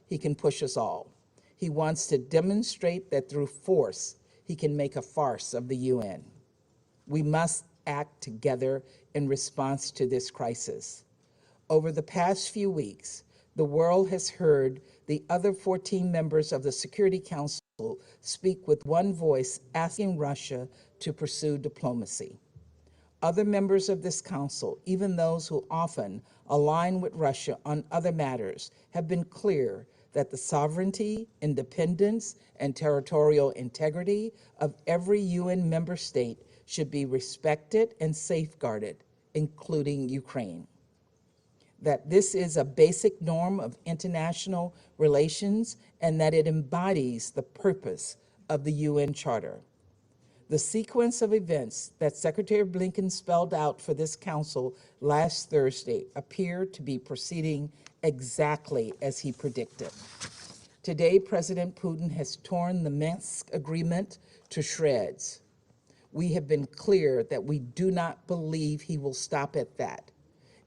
he can push us all. He wants to demonstrate that through force, he can make a farce of the UN. We must act together in response to this crisis. Over the past few weeks, the world has heard the other 14 members of the Security Council speak with one voice, asking Russia to pursue diplomacy. Other members of this council, even those who often align with Russia on other matters, have been clear that the sovereignty, independence, and territorial integrity of every UN member state should be respected and safeguarded, including Ukraine. That this is a basic norm of international relations and that it embodies the purpose of the UN Charter. The sequence of events that Secretary Blinken spelled out for this council last Thursday appear to be proceeding exactly as he predicted. Today, President Putin has torn the Minsk agreement to shreds. We have been clear that we do not believe he will stop at that.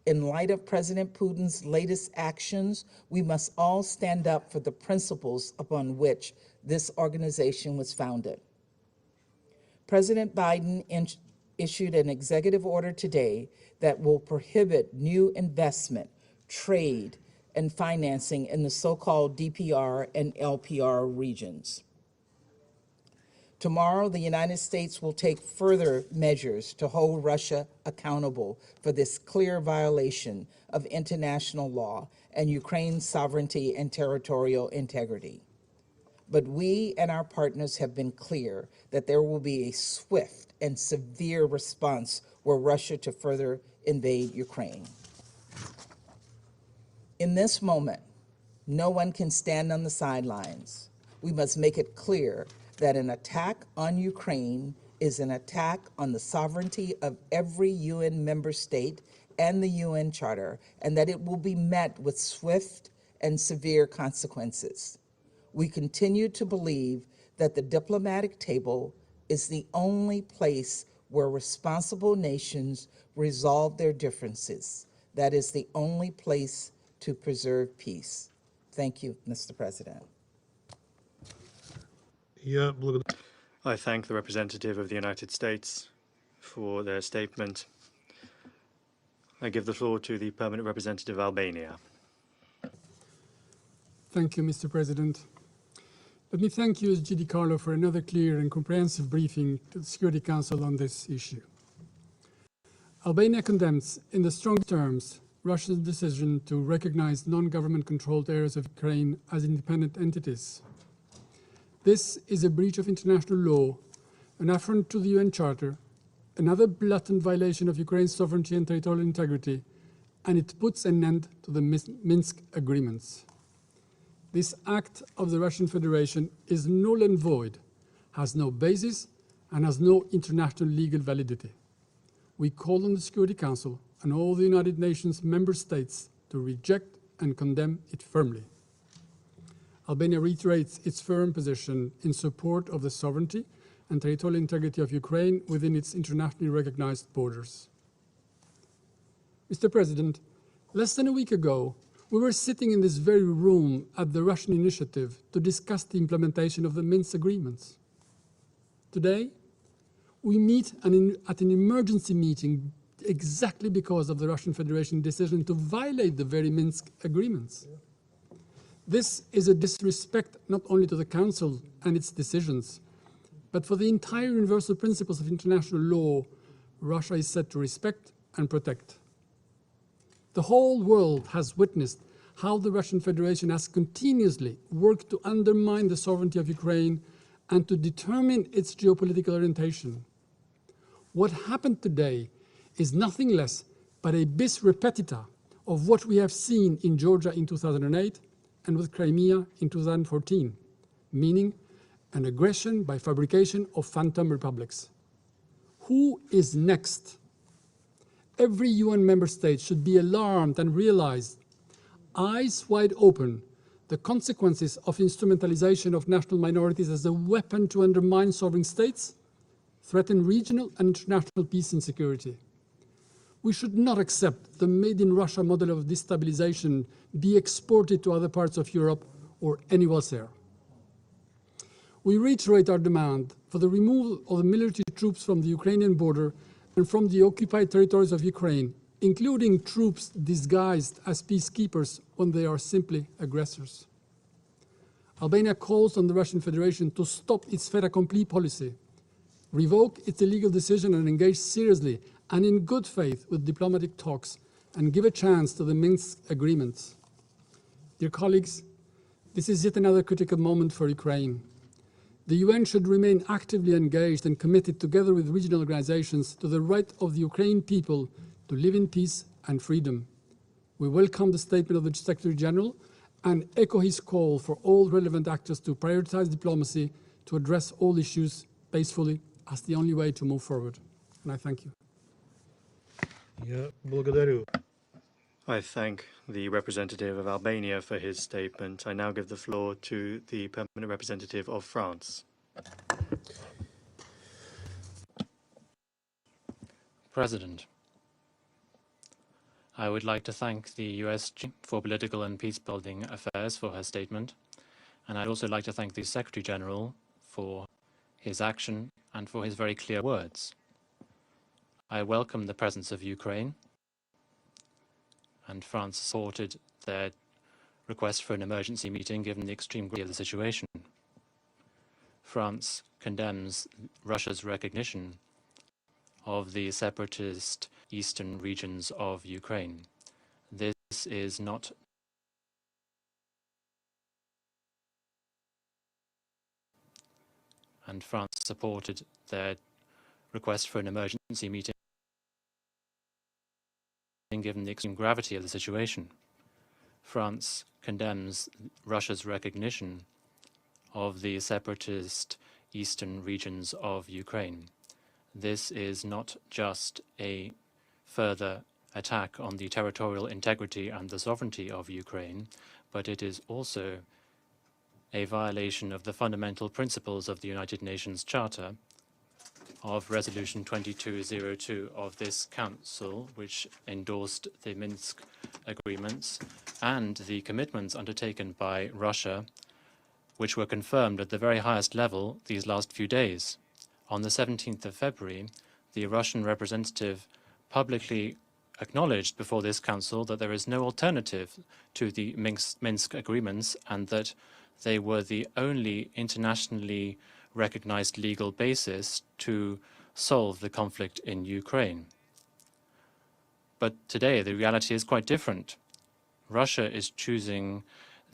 In light of President Putin's latest actions, we must all stand up for the principles upon which this organization was founded. President Biden issued an executive order today that will prohibit new investment, trade, and financing in the so-called DPR and LPR regions. Tomorrow, the United States will take further measures to hold Russia accountable for this clear violation of international law and Ukraine's sovereignty and territorial integrity. But we and our partners have been clear that there will be a swift and severe response were Russia to further invade Ukraine. In this moment, no one can stand on the sidelines. We must make it clear that an attack on Ukraine is an attack on the sovereignty of every UN member state and the UN Charter, and that it will be met with swift and severe consequences. We continue to believe that the diplomatic table is the only place where responsible nations resolve their differences. That is the only place to preserve peace. Thank you, Mr. President. I thank the representative of the United States for their statement. I give the floor to the permanent representative of Albania. Thank you, Mr. President. Let me thank you, G. Di Carlo, for another clear and comprehensive briefing to the Security Council on this issue. Albania condemns, in the strongest terms, Russia's decision to recognize non-government controlled areas of Ukraine as independent entities. This is a breach of international law, an affront to the UN Charter, another blatant violation of Ukraine's sovereignty and territorial integrity, and it puts an end to the Minsk agreements. This act of the Russian Federation is null and void, has no basis, and has no international legal validity. We call on the Security Council and all the United Nations member states to reject and condemn it firmly. Albania reiterates its firm position in support of the sovereignty and territorial integrity of Ukraine within its internationally recognized borders. Mr. President, less than a week ago, we were sitting in this very room at the Russian initiative to discuss the implementation of the Minsk agreements. Today, we meet at an emergency meeting exactly because of the Russian Federation decision to violate the very Minsk agreements. This is a disrespect not only to the Council and its decisions, but for the entire universal principles of international law Russia is set to respect and protect. The whole world has witnessed how the Russian Federation has continuously worked to undermine the sovereignty of Ukraine and to determine its geopolitical orientation. What happened today is nothing less but a bis repetita of what we have seen in Georgia in 2008 and with Crimea in 2014, meaning an aggression by fabrication of phantom republics. Who is next? Every UN member state should be alarmed and realize, eyes wide open, the consequences of instrumentalization of national minorities as a weapon to undermine sovereign states, threaten regional and international peace and security. We should not accept the made-in-Russia model of destabilization be exported to other parts of Europe or anywhere else there. We reiterate our demand for the removal of the military troops from the Ukrainian border and from the occupied territories of Ukraine, including troops disguised as peacekeepers when they are simply aggressors. Albania calls on the Russian Federation to stop its fait accompli policy, revoke its illegal decision and engage seriously and in good faith with diplomatic talks and give a chance to the Minsk agreements. Dear colleagues, this is yet another critical moment for Ukraine. The UN should remain actively engaged and committed together with regional organizations to the right of the Ukrainian people to live in peace and freedom. We welcome the statement of the Secretary General and echo his call for all relevant actors to prioritize diplomacy to address all issues peacefully as the only way to move forward. And I thank you. Я благодарю. I thank the representative of Albania for his statement. I now give the floor to the permanent representative of France. President, I would like to thank the US for Political and Peacebuilding Affairs for her statement, and I'd also like to thank the Secretary General for his action and for his very clear words. I welcome the presence of Ukraine, and France supported their request for an emergency meeting given the extreme gravity of the situation. France condemns Russia's recognition of the separatist eastern regions of Ukraine. This is not and France supported their request for an emergency meeting given the extreme gravity of the situation. France condemns Russia's recognition of the separatist eastern regions of Ukraine. This is not just a further attack on the territorial integrity and the sovereignty of Ukraine, but it is also a violation of the fundamental principles of the United Nations Charter, of Resolution 2202 of this Council, which endorsed the Minsk agreements, and the commitments undertaken by Russia, which were confirmed at the very highest level these last few days. On the 17th of February, the Russian representative publicly acknowledged before this Council that there is no alternative to the Minsk agreements and that they were the only internationally recognized legal basis to solve the conflict in Ukraine. But today, the reality is quite different. Russia is choosing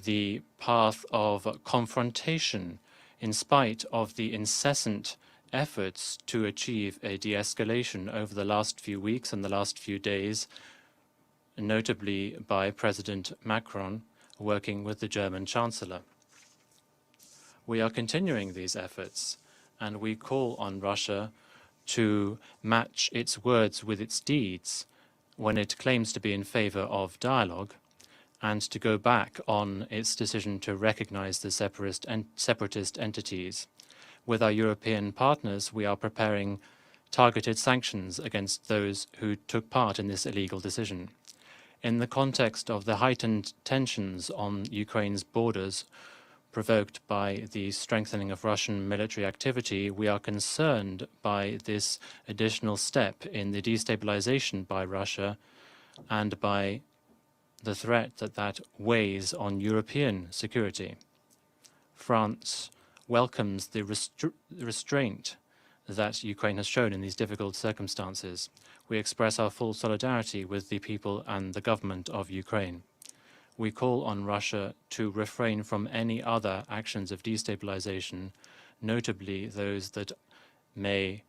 the path of confrontation in spite of the incessant efforts to achieve a de-escalation over the last few weeks and the last few days, notably by President Macron working with the German Chancellor. We are continuing these efforts, and we call on Russia to match its words with its deeds when it claims to be in favor of dialogue, and to go back on its decision to recognize the separatist entities. With our European partners, we are preparing targeted sanctions against those who took part in this illegal decision. In the context of the heightened tensions on Ukraine's borders, provoked by the strengthening of Russian military activity, we are concerned by this additional step in the destabilization by Russia and by the threat that weighs on European security. France welcomes the restraint that Ukraine has shown in these difficult circumstances. We express our full solidarity with the people and the government of Ukraine. We call on Russia to refrain from any other actions of destabilization, notably those that may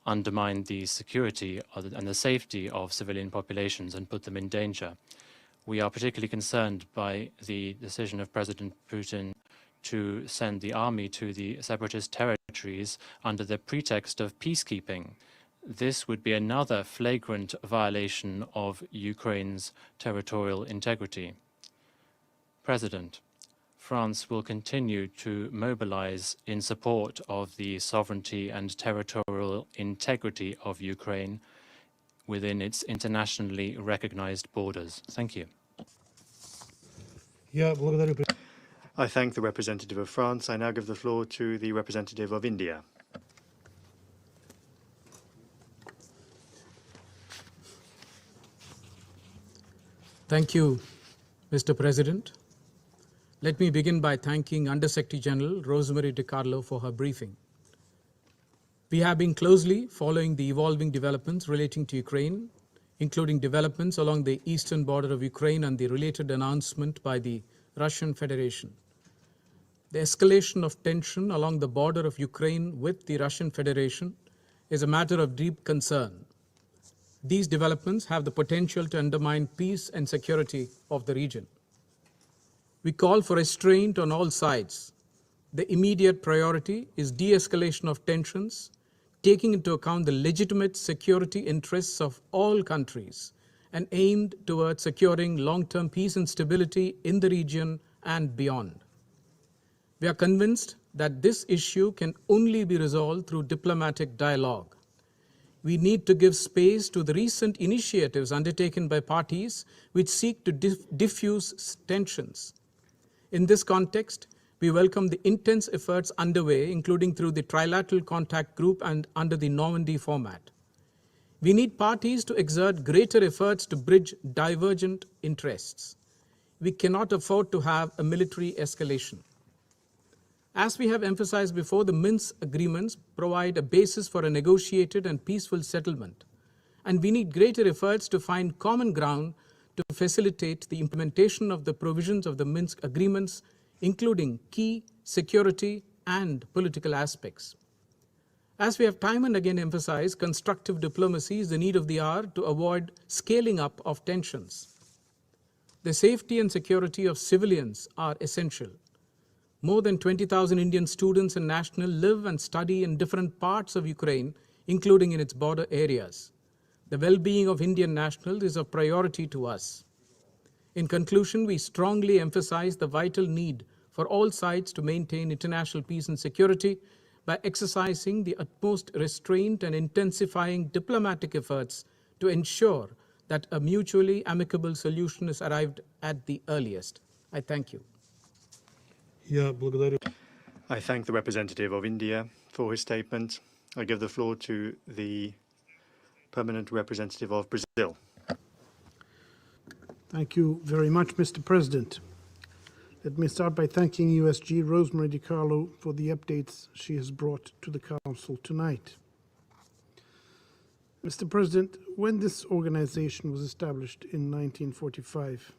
undermine the security and the safety of civilian populations and put them in danger. We are particularly concerned by the decision of President Putin to send the army to the separatist territories under the pretext of peacekeeping. This would be another flagrant violation of Ukraine's territorial integrity. President, France will continue to mobilize in support of the sovereignty and territorial integrity of Ukraine within its internationally recognized borders. Thank you. Я благодарю I thank the representative of France. I now give the floor to the representative of India. Thank you, Mr. President. Let me begin by thanking Under-Secretary General Rosemary DiCarlo for her briefing. We have been closely following the evolving developments relating to Ukraine, including developments along the eastern border of Ukraine and the related announcement by the Russian Federation. The escalation of tension along the border of Ukraine with the Russian Federation is a matter of deep concern. These developments have the potential to undermine peace and security of the region. We call for restraint on all sides. The immediate priority is de-escalation of tensions, taking into account the legitimate security interests of all countries and aimed towards securing long-term peace and stability in the region and beyond. We are convinced that this issue can only be resolved through diplomatic dialogue. We need to give space to the recent initiatives undertaken by parties which seek to diffuse tensions. In this context, we welcome the intense efforts underway, including through the Trilateral Contact Group and under the Normandy format. We need parties to exert greater efforts to bridge divergent interests. We cannot afford to have a military escalation. As we have emphasized before, the Minsk agreements provide a basis for a negotiated and peaceful settlement, and we need greater efforts to find common ground to facilitate the implementation of the provisions of the Minsk agreements, including key security and political aspects. As we have time and again emphasized, constructive diplomacy is the need of the hour to avoid scaling up of tensions. The safety and security of civilians are essential. More than 20,000 Indian students and nationals live and study in different parts of Ukraine, including in its border areas. The well-being of Indian nationals is a priority to us. In conclusion, we strongly emphasize the vital need for all sides to maintain international peace and security by exercising the utmost restraint and intensifying diplomatic efforts to ensure that a mutually amicable solution is arrived at the earliest. I thank you. Я благодарю I thank the representative of India for his statement. I give the floor to the permanent representative of Brazil. Thank you very much, Mr. President. Let me start by thanking USG Rosemary DiCarlo for the updates she has brought to the Council tonight. Mr. President, when this organization was established in 1945,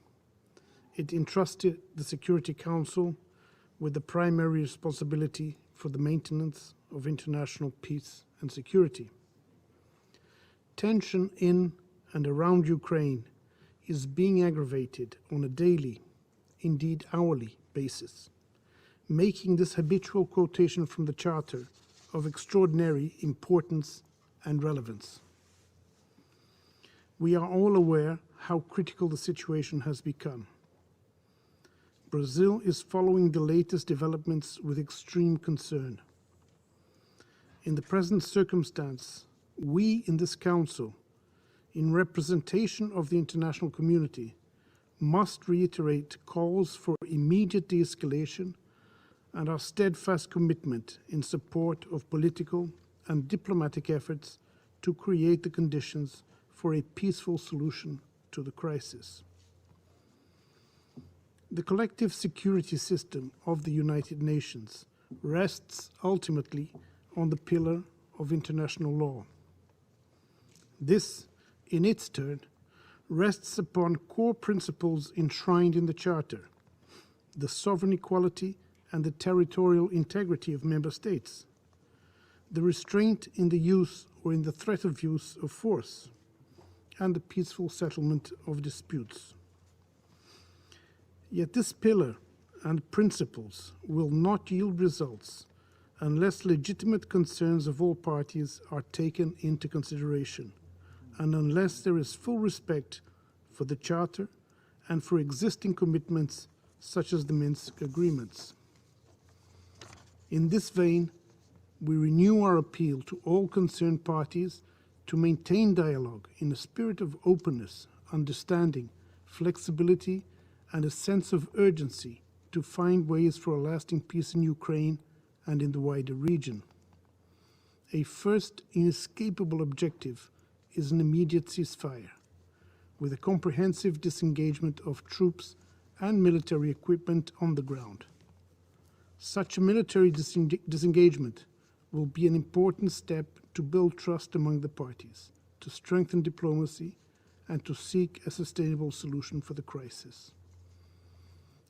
it entrusted the Security Council with the primary responsibility for the maintenance of international peace and security. Tension in and around Ukraine is being aggravated on a daily, indeed hourly, basis, making this habitual quotation from the Charter of extraordinary importance and relevance. We are all aware how critical the situation has become. Brazil is following the latest developments with extreme concern. In the present circumstance, we in this Council, in representation of the international community, must reiterate calls for immediate de-escalation and our steadfast commitment in support of political and diplomatic efforts to create the conditions for a peaceful solution to the crisis. The collective security system of the United Nations rests ultimately on the pillar of international law. This, in its turn, rests upon core principles enshrined in the Charter, the sovereign equality and the territorial integrity of member states, the restraint in the use or in the threat of use of force, and the peaceful settlement of disputes. Yet this pillar and principles will not yield results unless legitimate concerns of all parties are taken into consideration, and unless there is full respect for the Charter and for existing commitments such as the Minsk agreements. In this vein, we renew our appeal to all concerned parties to maintain dialogue in a spirit of openness, understanding, flexibility, and a sense of urgency to find ways for a lasting peace in Ukraine and in the wider region. A first inescapable objective is an immediate ceasefire, with a comprehensive disengagement of troops and military equipment on the ground. Such a military disengagement will be an important step to build trust among the parties, to strengthen diplomacy, and to seek a sustainable solution for the crisis.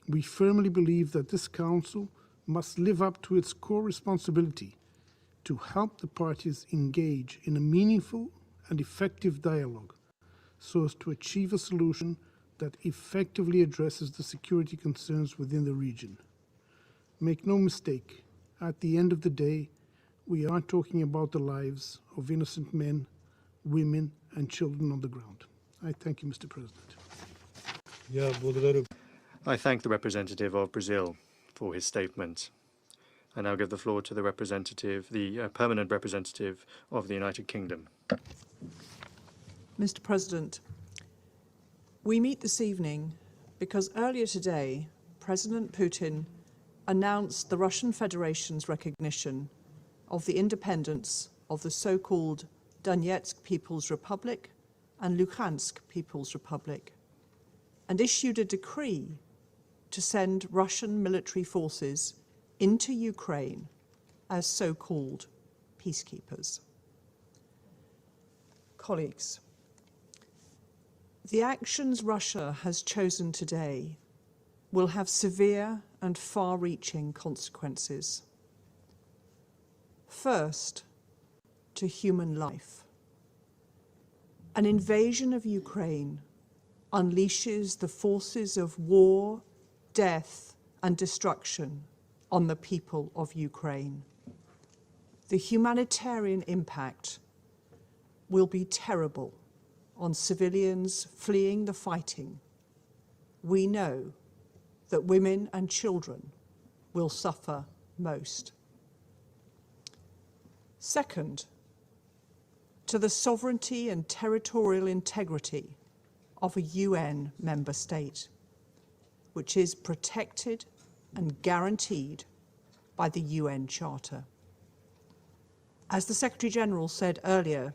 We firmly believe that this Council must live up to its core responsibility to help the parties engage in a meaningful and effective dialogue so as to achieve a solution that effectively addresses the security concerns within the region. Make no mistake, at the end of the day, we are talking about the lives of innocent men, women, and children on the ground. I thank you, Mr. President. Я благодарю. I thank the representative of Brazil for his statement. I now give the floor to the permanent representative of the United Kingdom. Mr. President, we meet this evening because earlier today, President Putin announced the Russian Federation's recognition of the independence of the so-called Donetsk People's Republic and Luhansk People's Republic, and issued a decree to send Russian military forces into Ukraine as so-called peacekeepers. Colleagues, the actions Russia has chosen today will have severe and far-reaching consequences. First, to human life. An invasion of Ukraine unleashes the forces of war, death, and destruction on the people of Ukraine. The humanitarian impact will be terrible on civilians fleeing the fighting. We know that women and children will suffer most. Second, to the sovereignty and territorial integrity of a UN member state, which is protected and guaranteed by the UN Charter. As the Secretary-General said earlier,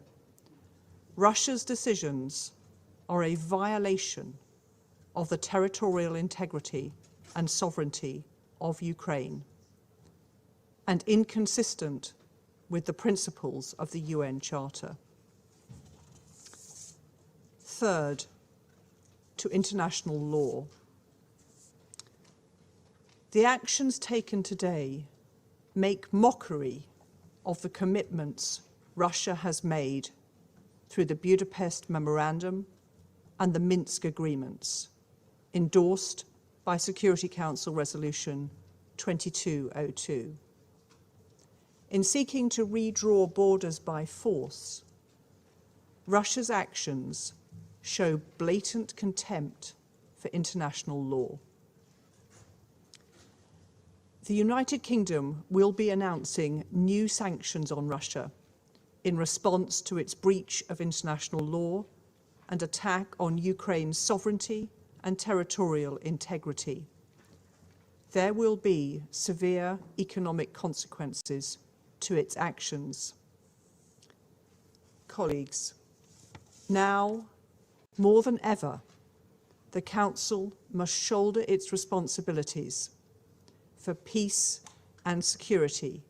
Russia's decisions are a violation of the territorial integrity and sovereignty of Ukraine and inconsistent with the principles of the UN Charter. Third, to international law. The actions taken today make mockery of the commitments Russia has made through the Budapest Memorandum and the Minsk Agreements, endorsed by Security Council Resolution 2202. In seeking to redraw borders by force, Russia's actions show blatant contempt for international law. The United Kingdom will be announcing new sanctions on Russia in response to its breach of international law and attack on Ukraine's sovereignty and territorial integrity. There will be severe economic consequences to its actions. Colleagues, now more than ever, the Council must shoulder its responsibilities for peace and security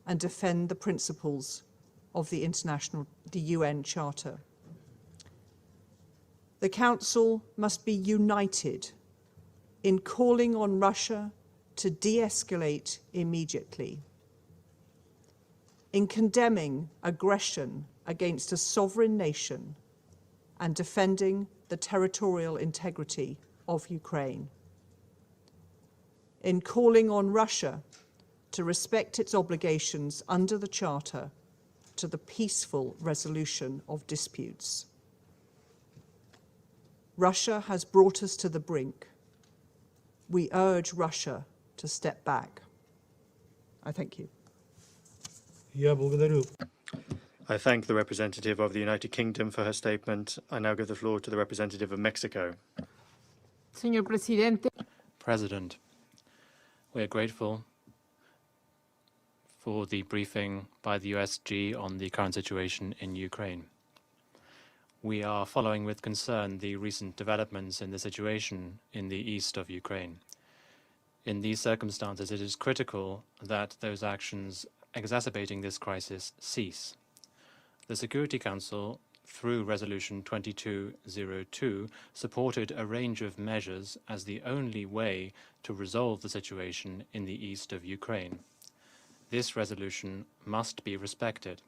and defend the principles of the UN Charter. The Council must be united in calling on Russia to de-escalate immediately, in condemning aggression against a sovereign nation and defending the territorial integrity of Ukraine, in calling on Russia to respect its obligations under the Charter to the peaceful resolution of disputes. Russia has brought us to the brink. We urge Russia to step back. I thank you. Я благодарю. I thank the representative of the United Kingdom for her statement. I now give the floor to the representative of Mexico. Señor presidente, President, we are grateful for the briefing by the USG on the current situation in Ukraine. We are following with concern the recent developments in the situation in the east of Ukraine. In these circumstances, it is critical that those actions exacerbating this crisis cease. The Security Council, through Resolution 2202, supported a range of measures as the only way to resolve the situation in the east of Ukraine. This resolution must be respected.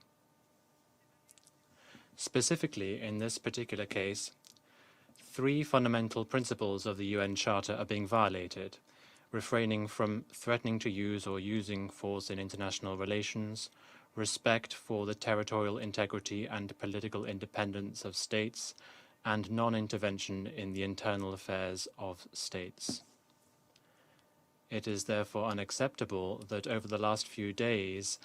Specifically, in this particular case, 3 fundamental principles of the UN Charter are being violated: refraining from threatening to use or using force in international relations, respect for the territorial integrity and political independence of states, and non-intervention in the internal affairs of states. It is therefore unacceptable that over the last few days,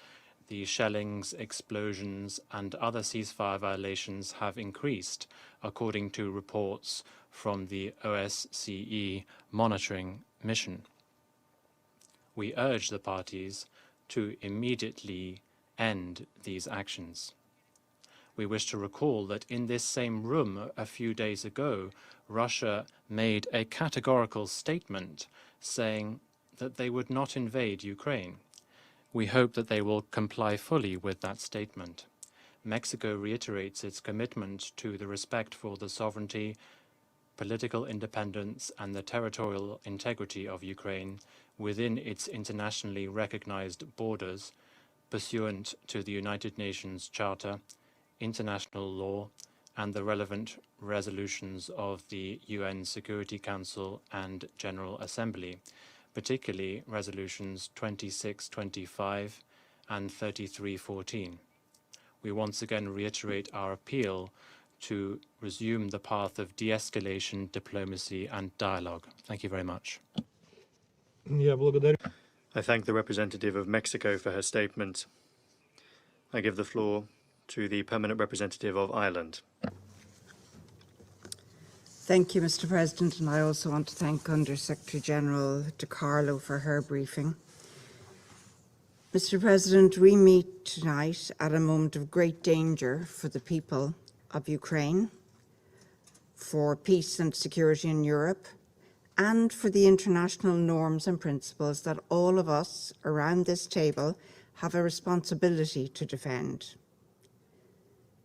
the shellings, explosions, and other ceasefire violations have increased, according to reports from the OSCE monitoring mission. We urge the parties to immediately end these actions. We wish to recall that in this same room a few days ago, Russia made a categorical statement saying that they would not invade Ukraine. We hope that they will comply fully with that statement. Mexico reiterates its commitment to the respect for the sovereignty, political independence, and the territorial integrity of Ukraine within its internationally recognized borders, pursuant to the United Nations Charter, international law, and the relevant resolutions of the UN Security Council and General Assembly, particularly resolutions 2625 and 3314. We once again reiterate our appeal to resume the path of de-escalation, diplomacy, and dialogue. Thank you very much. Я благодарю. I thank the representative of Mexico for her statement. I give the floor to the permanent representative of Ireland. Thank you, Mr. President, and I also want to thank Under Secretary General DiCarlo for her briefing. Mr. President, we meet tonight at a moment of great danger for the people of Ukraine, for peace and security in Europe, and for the international norms and principles that all of us around this table have a responsibility to defend.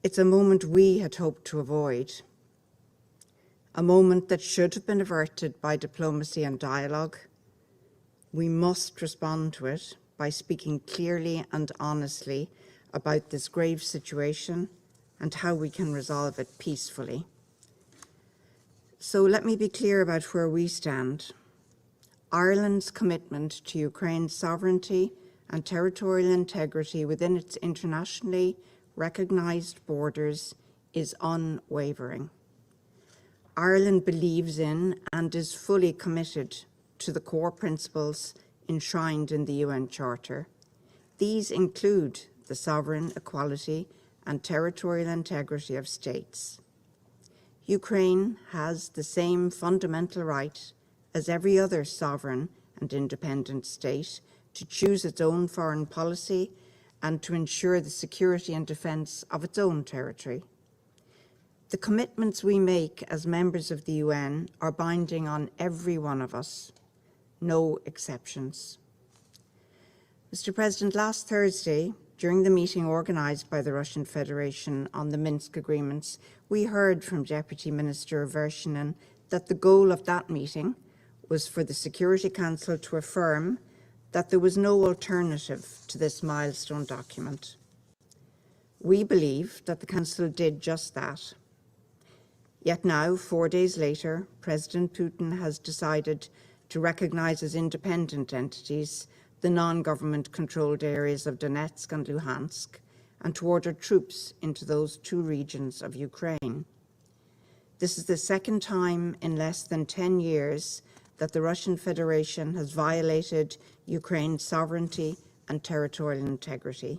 It's a moment we had hoped to avoid, a moment that should have been averted by diplomacy and dialogue. We must respond to it by speaking clearly and honestly about this grave situation and how we can resolve it peacefully. So let me be clear about where we stand. Ireland's commitment to Ukraine's sovereignty and territorial integrity within its internationally recognised borders is unwavering. Ireland believes in and is fully committed to the core principles enshrined in the UN Charter. These include the sovereign, equality, and territorial integrity of states. Ukraine has the same fundamental right as every other sovereign and independent state to choose its own foreign policy and to ensure the security and defence of its own territory. The commitments we make as members of the UN are binding on every one of us, no exceptions. Mr. President, last Thursday, during the meeting organised by the Russian Federation on the Minsk agreements, we heard from Deputy Minister Vershinin that the goal of that meeting was for the Security Council to affirm that there was no alternative to this milestone document. We believe that the Council did just that. Yet now, 4 days later, President Putin has decided to recognise as independent entities the non-government controlled areas of Donetsk and Luhansk, and to order troops into those 2 regions of Ukraine. This is the second time in less than 10 years that the Russian Federation has violated Ukraine's sovereignty and territorial integrity.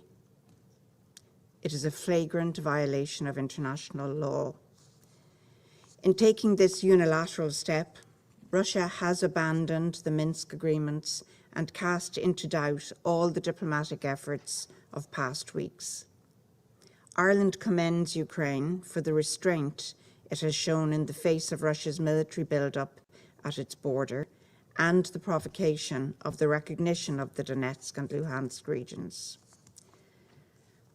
It is a flagrant violation of international law. In taking this unilateral step, Russia has abandoned the Minsk agreements and cast into doubt all the diplomatic efforts of past weeks. Ireland commends Ukraine for the restraint it has shown in the face of Russia's military build-up at its border and the provocation of the recognition of the Donetsk and Luhansk regions.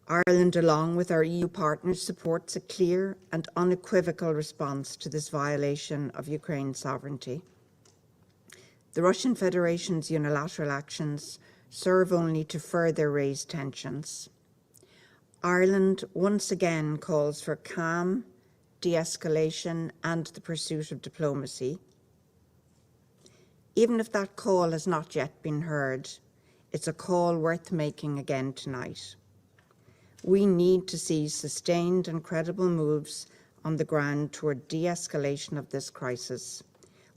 Ireland, along with our EU partners, supports a clear and unequivocal response to this violation of Ukraine's sovereignty. The Russian Federation's unilateral actions serve only to further raise tensions. Ireland once again calls for calm, de-escalation, and the pursuit of diplomacy. Even if that call has not yet been heard, it's a call worth making again tonight. We need to see sustained and credible moves on the ground toward de-escalation of this crisis.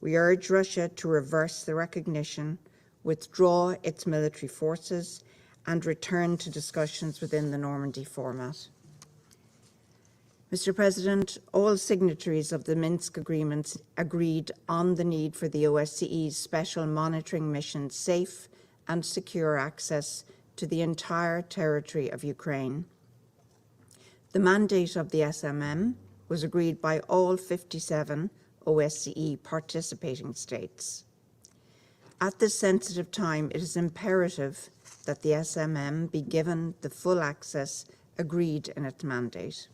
We urge Russia to reverse the recognition, withdraw its military forces, and return to discussions within the Normandy format. Mr. President, all signatories of the Minsk agreements agreed on the need for the OSCE's special monitoring mission safe and secure access to the entire territory of Ukraine. The mandate of the SMM was agreed by all 57 OSCE participating states. At this sensitive time, it is imperative that the SMM be given the full access agreed in its mandate.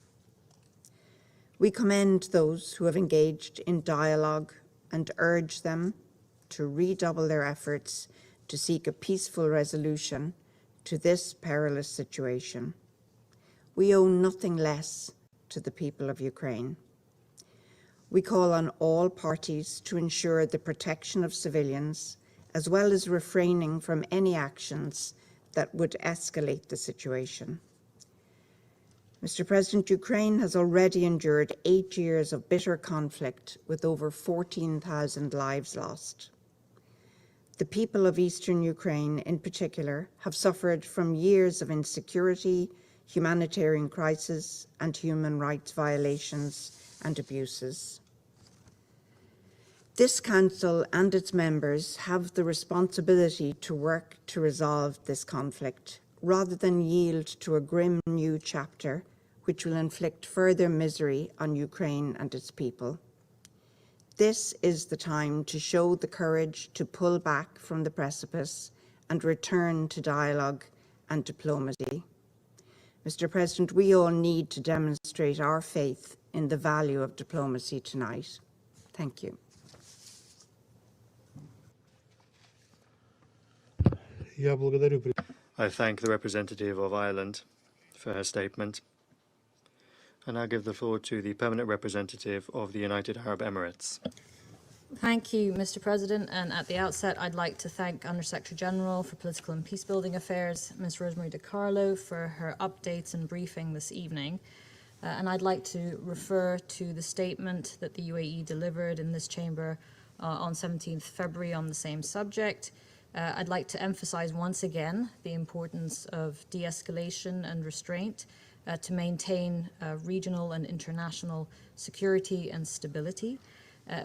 We commend those who have engaged in dialogue and urge them to redouble their efforts to seek a peaceful resolution to this perilous situation. We owe nothing less to the people of Ukraine. We call on all parties to ensure the protection of civilians, as well as refraining from any actions that would escalate the situation. Mr. President, Ukraine has already endured 8 years of bitter conflict with over 14,000 lives lost. The people of eastern Ukraine in particular have suffered from years of insecurity, humanitarian crisis, and human rights violations and abuses. This Council and its members have the responsibility to work to resolve this conflict, rather than yield to a grim new chapter which will inflict further misery on Ukraine and its people. This is the time to show the courage to pull back from the precipice and return to dialogue and diplomacy. Mr. President, we all need to demonstrate our faith in the value of diplomacy tonight. Thank you. Я благодарю. I thank the representative of Ireland for her statement. And I give the floor to the permanent representative of the United Arab Emirates. Thank you, Mr. President. And at the outset, I'd like to thank Under-Secretary General for Political and Peacebuilding Affairs, Ms. Rosemary DiCarlo, for her updates and briefing this evening. And I'd like to refer to the statement that the UAE delivered in this chamber on 17th February on the same subject. I'd like to emphasize once again the importance of de-escalation and restraint to maintain regional and international security and stability.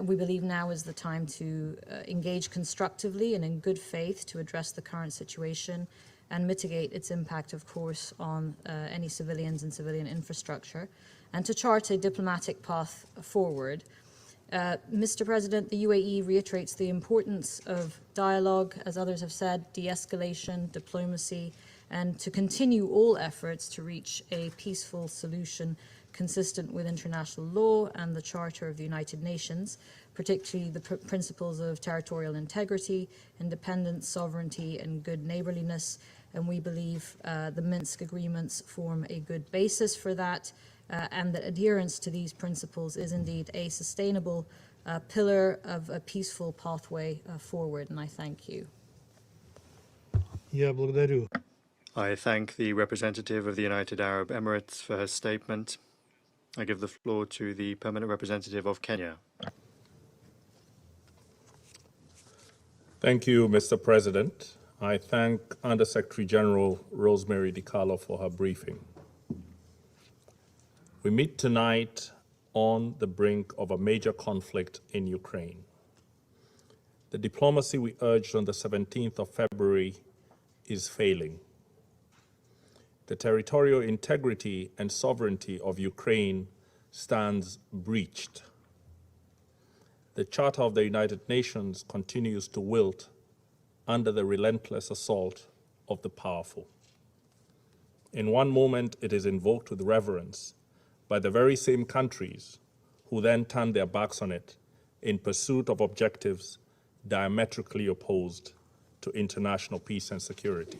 We believe now is the time to engage constructively and in good faith to address the current situation and mitigate its impact, of course, on any civilians and civilian infrastructure, and to chart a diplomatic path forward. Mr. President, the UAE reiterates the importance of dialogue, as others have said, de-escalation, diplomacy, and to continue all efforts to reach a peaceful solution consistent with international law and the Charter of the United Nations, particularly the principles of territorial integrity, independence, sovereignty, and good neighborliness. And we believe the Minsk agreements form a good basis for that, and that adherence to these principles is indeed a sustainable pillar of a peaceful pathway forward. And I thank you. Я благодарю. I thank the representative of the United Arab Emirates for her statement. I give the floor to the permanent representative of Kenya. Thank you, Mr. President. I thank Under-Secretary General Rosemary DiCarlo for her briefing. We meet tonight on the brink of a major conflict in Ukraine. The diplomacy we urged on the 17th of February is failing. The territorial integrity and sovereignty of Ukraine stands breached. The Charter of the United Nations continues to wilt under the relentless assault of the powerful. In one moment, it is invoked with reverence by the very same countries who then turn their backs on it in pursuit of objectives diametrically opposed to international peace and security.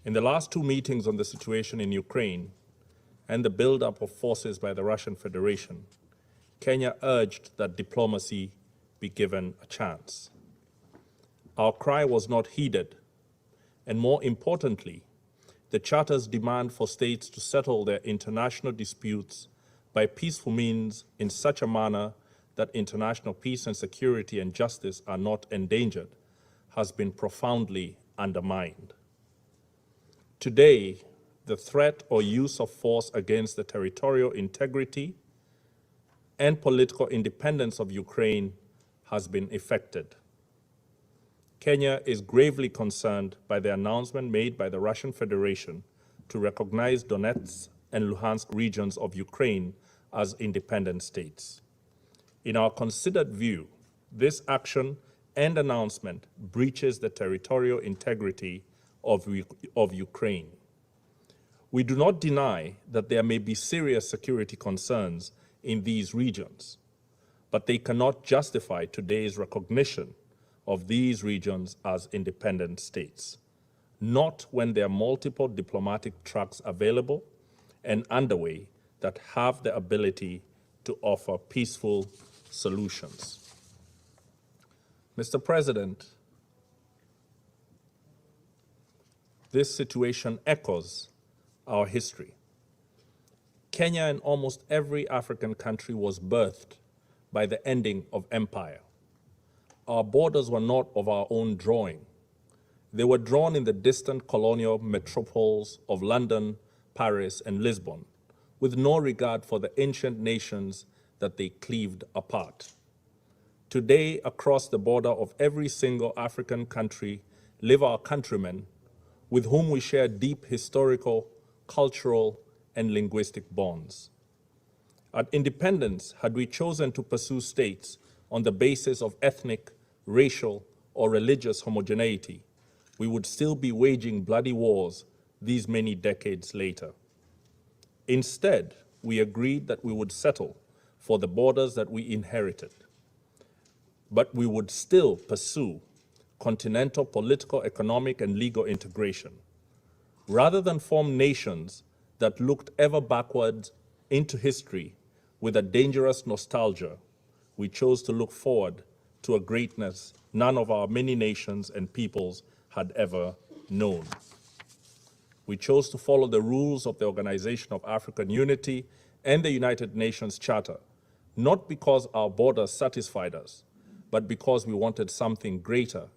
In the last two meetings on the situation in Ukraine and the buildup of forces by the Russian Federation, Kenya urged that diplomacy be given a chance. Our cry was not heeded, and more importantly, the Charter's demand for states to settle their international disputes by peaceful means in such a manner that international peace and security and justice are not endangered has been profoundly undermined. Today, the threat or use of force against the territorial integrity and political independence of Ukraine has been effected. Kenya is gravely concerned by the announcement made by the Russian Federation to recognize Donetsk and Luhansk regions of Ukraine as independent states. In our considered view, this action and announcement breaches the territorial integrity of Ukraine. We do not deny that there may be serious security concerns in these regions, but they cannot justify today's recognition of these regions as independent states, not when there are multiple diplomatic tracks available and underway that have the ability to offer peaceful solutions. Mr. President, this situation echoes our history. Kenya and almost every African country was birthed by the ending of empire. Our borders were not of our own drawing. They were drawn in the distant colonial metropoles of London, Paris, and Lisbon, with no regard for the ancient nations that they cleaved apart. Today, across the border of every single African country live our countrymen with whom we share deep historical, cultural, and linguistic bonds. At independence, had we chosen to pursue states on the basis of ethnic, racial, or religious homogeneity, we would still be waging bloody wars these many decades later. Instead, we agreed that we would settle for the borders that we inherited, but we would still pursue continental political, economic, and legal integration. Rather than form nations that looked ever backwards into history with a dangerous nostalgia, we chose to look forward to a greatness none of our many nations and peoples had ever known. We chose to follow the rules of the Organization of African Unity and the United Nations Charter, not because our borders satisfied us, but because we wanted something greater,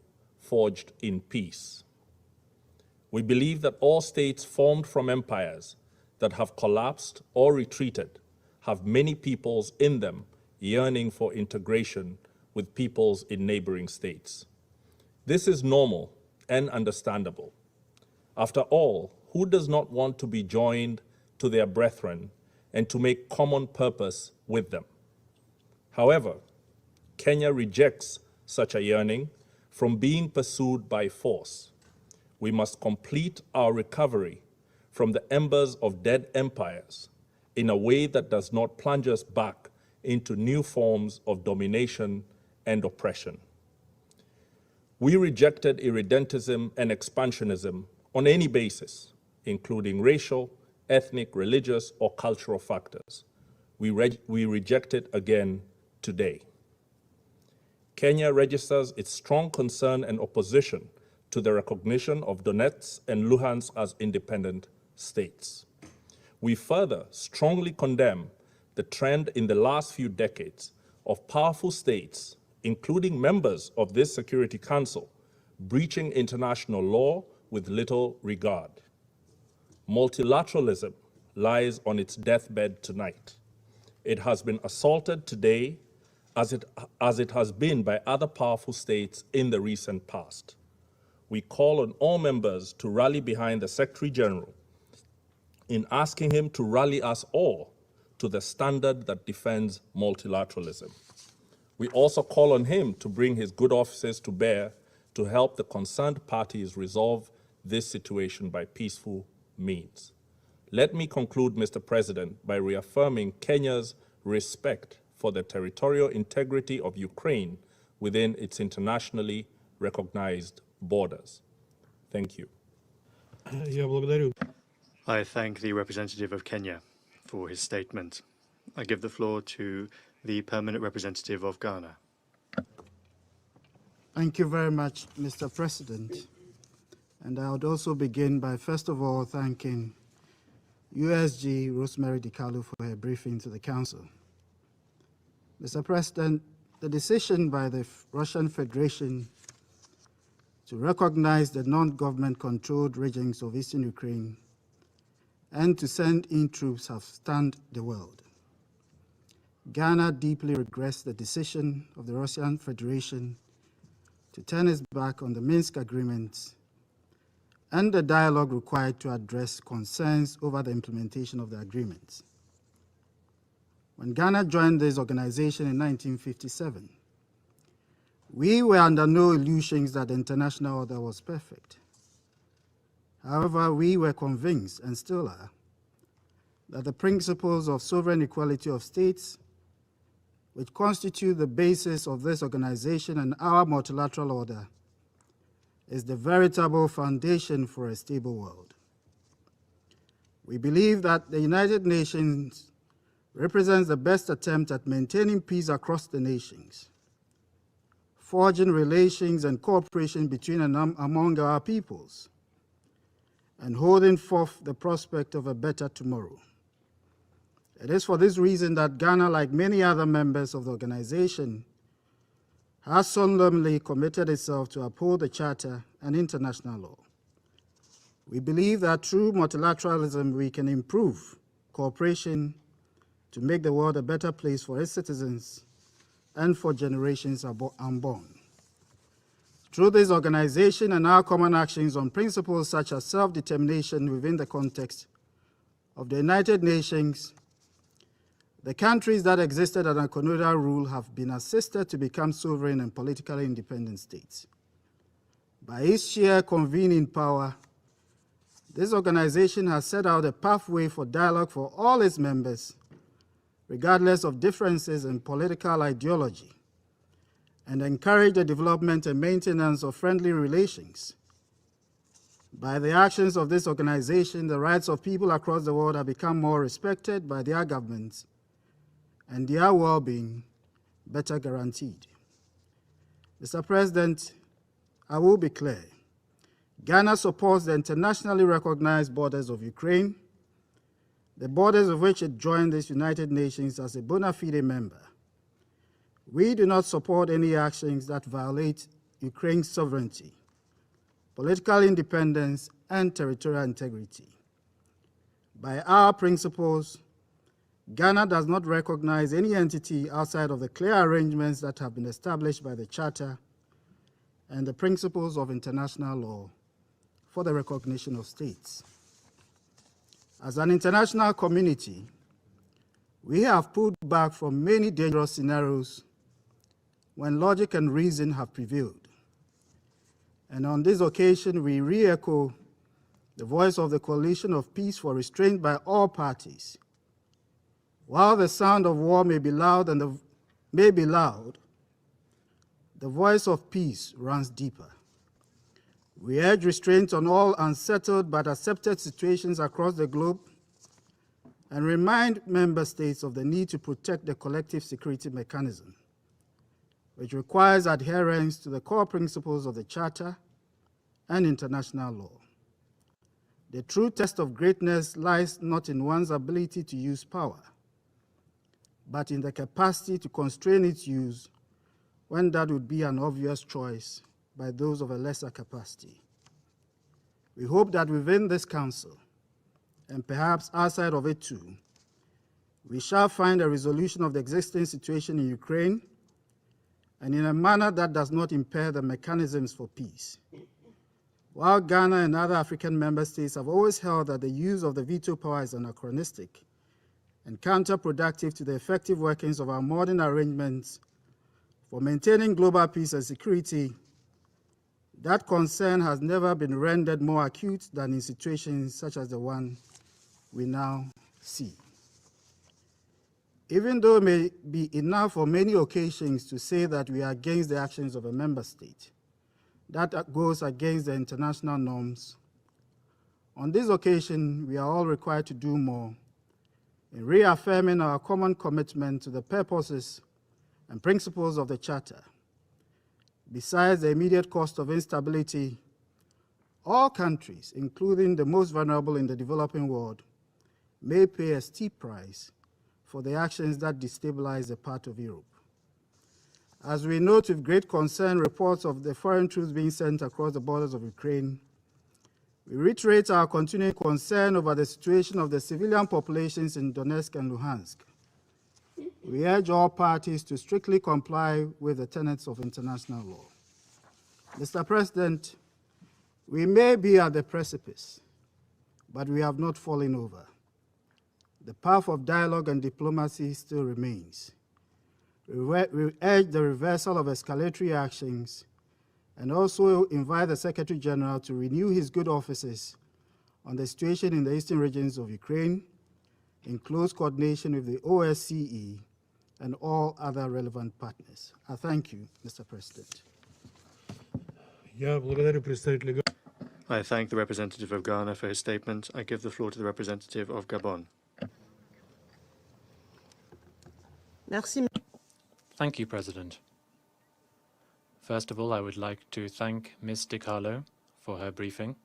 forged in peace. We believe that all states formed from empires that have collapsed or retreated have many peoples in them yearning for integration with peoples in neighboring states. This is normal and understandable. After all, who does not want to be joined to their brethren and to make common purpose with them? However, Kenya rejects such a yearning from being pursued by force. We must complete our recovery from the embers of dead empires in a way that does not plunge us back into new forms of domination and oppression. We rejected irredentism and expansionism on any basis, including racial, ethnic, religious, or cultural factors. We reject it again today. Kenya registers its strong concern and opposition to the recognition of Donetsk and Luhansk as independent states. We further strongly condemn the trend in the last few decades of powerful states, including members of this Security Council, breaching international law with little regard. Multilateralism lies on its deathbed tonight. It has been assaulted today as it has been by other powerful states in the recent past. We call on all members to rally behind the Secretary General in asking him to rally us all to the standard that defends multilateralism. We also call on him to bring his good offices to bear to help the concerned parties resolve this situation by peaceful means. Let me conclude, Mr. President, by reaffirming Kenya's respect for the territorial integrity of Ukraine within its internationally recognized borders. Thank you. Я благодарю. I thank the representative of Kenya for his statement. I give the floor to the permanent representative of Ghana. Thank you very much, Mr. President. And I would also begin by, first of all, thanking USG Rosemary DiCarlo for her briefing to the Council. Mr. President, the decision by the Russian Federation to recognize the non-government-controlled regions of eastern Ukraine and to send in troops have stunned the world. Ghana deeply regrets the decision of the Russian Federation to turn its back on the Minsk agreements and the dialogue required to address concerns over the implementation of the agreements. When Ghana joined this organization in 1957, we were under no illusions that the international order was perfect. However, we were convinced, and still are, that the principles of sovereign equality of states, which constitute the basis of this organization and our multilateral order, is the veritable foundation for a stable world. We believe that the United Nations represents the best attempt at maintaining peace across the nations, forging relations and cooperation between and among our peoples, and holding forth the prospect of a better tomorrow. It is for this reason that Ghana, like many other members of the organization, has solemnly committed itself to uphold the Charter and international law. We believe that through multilateralism we can improve cooperation to make the world a better place for its citizens and for generations unborn. Through this organization and our common actions on principles such as self-determination within the context of the United Nations, the countries that existed under colonial rule have been assisted to become sovereign and politically independent states. By its sheer convening power, this organization has set out a pathway for dialogue for all its members, regardless of differences in political ideology, and encourage the development and maintenance of friendly relations. By the actions of this organization, the rights of people across the world have become more respected by their governments and their well-being better guaranteed. Mr. President, I will be clear. Ghana supports the internationally recognized borders of Ukraine, the borders of which it joined the United Nations as a bona fide member. We do not support any actions that violate Ukraine's sovereignty, political independence, and territorial integrity. By our principles, Ghana does not recognize any entity outside of the clear arrangements that have been established by the Charter and the principles of international law for the recognition of states. As an international community, we have pulled back from many dangerous scenarios when logic and reason have prevailed. And on this occasion, we re-echo the voice of the Coalition of Peace for Restraint by all parties. While the sound of war may be loud, the voice of peace runs deeper. We urge restraint on all unsettled but accepted situations across the globe and remind member states of the need to protect the collective security mechanism, which requires adherence to the core principles of the Charter and international law. The true test of greatness lies not in one's ability to use power, but in the capacity to constrain its use when that would be an obvious choice by those of a lesser capacity. We hope that within this Council, and perhaps outside of it too, we shall find a resolution of the existing situation in Ukraine, and in a manner that does not impair the mechanisms for peace. While Ghana and other African member states have always held that the use of the veto power is anachronistic and counterproductive to the effective workings of our modern arrangements for maintaining global peace and security, that concern has never been rendered more acute than in situations such as the one we now see. Even though it may be enough on many occasions to say that we are against the actions of a member state, that goes against the international norms. On this occasion, we are all required to do more in reaffirming our common commitment to the purposes and principles of the Charter. Besides the immediate cost of instability, all countries, including the most vulnerable in the developing world, may pay a steep price for the actions that destabilize a part of Europe. As we note with great concern reports of the foreign troops being sent across the borders of Ukraine, we reiterate our continuing concern over the situation of the civilian populations in Donetsk and Luhansk. We urge all parties to strictly comply with the tenets of international law. Mr. President, we may be at the precipice, but we have not fallen over. The path of dialogue and diplomacy still remains. We urge the reversal of escalatory actions and also invite the Secretary General to renew his good offices on the situation in the eastern regions of Ukraine in close coordination with the OSCE and all other relevant partners. I thank you, Mr. President. I thank the representative of Ghana for his statement. I give the floor to the representative of Gabon. Thank you, President. First of all, I would like to thank Ms. DiCarlo for her briefing.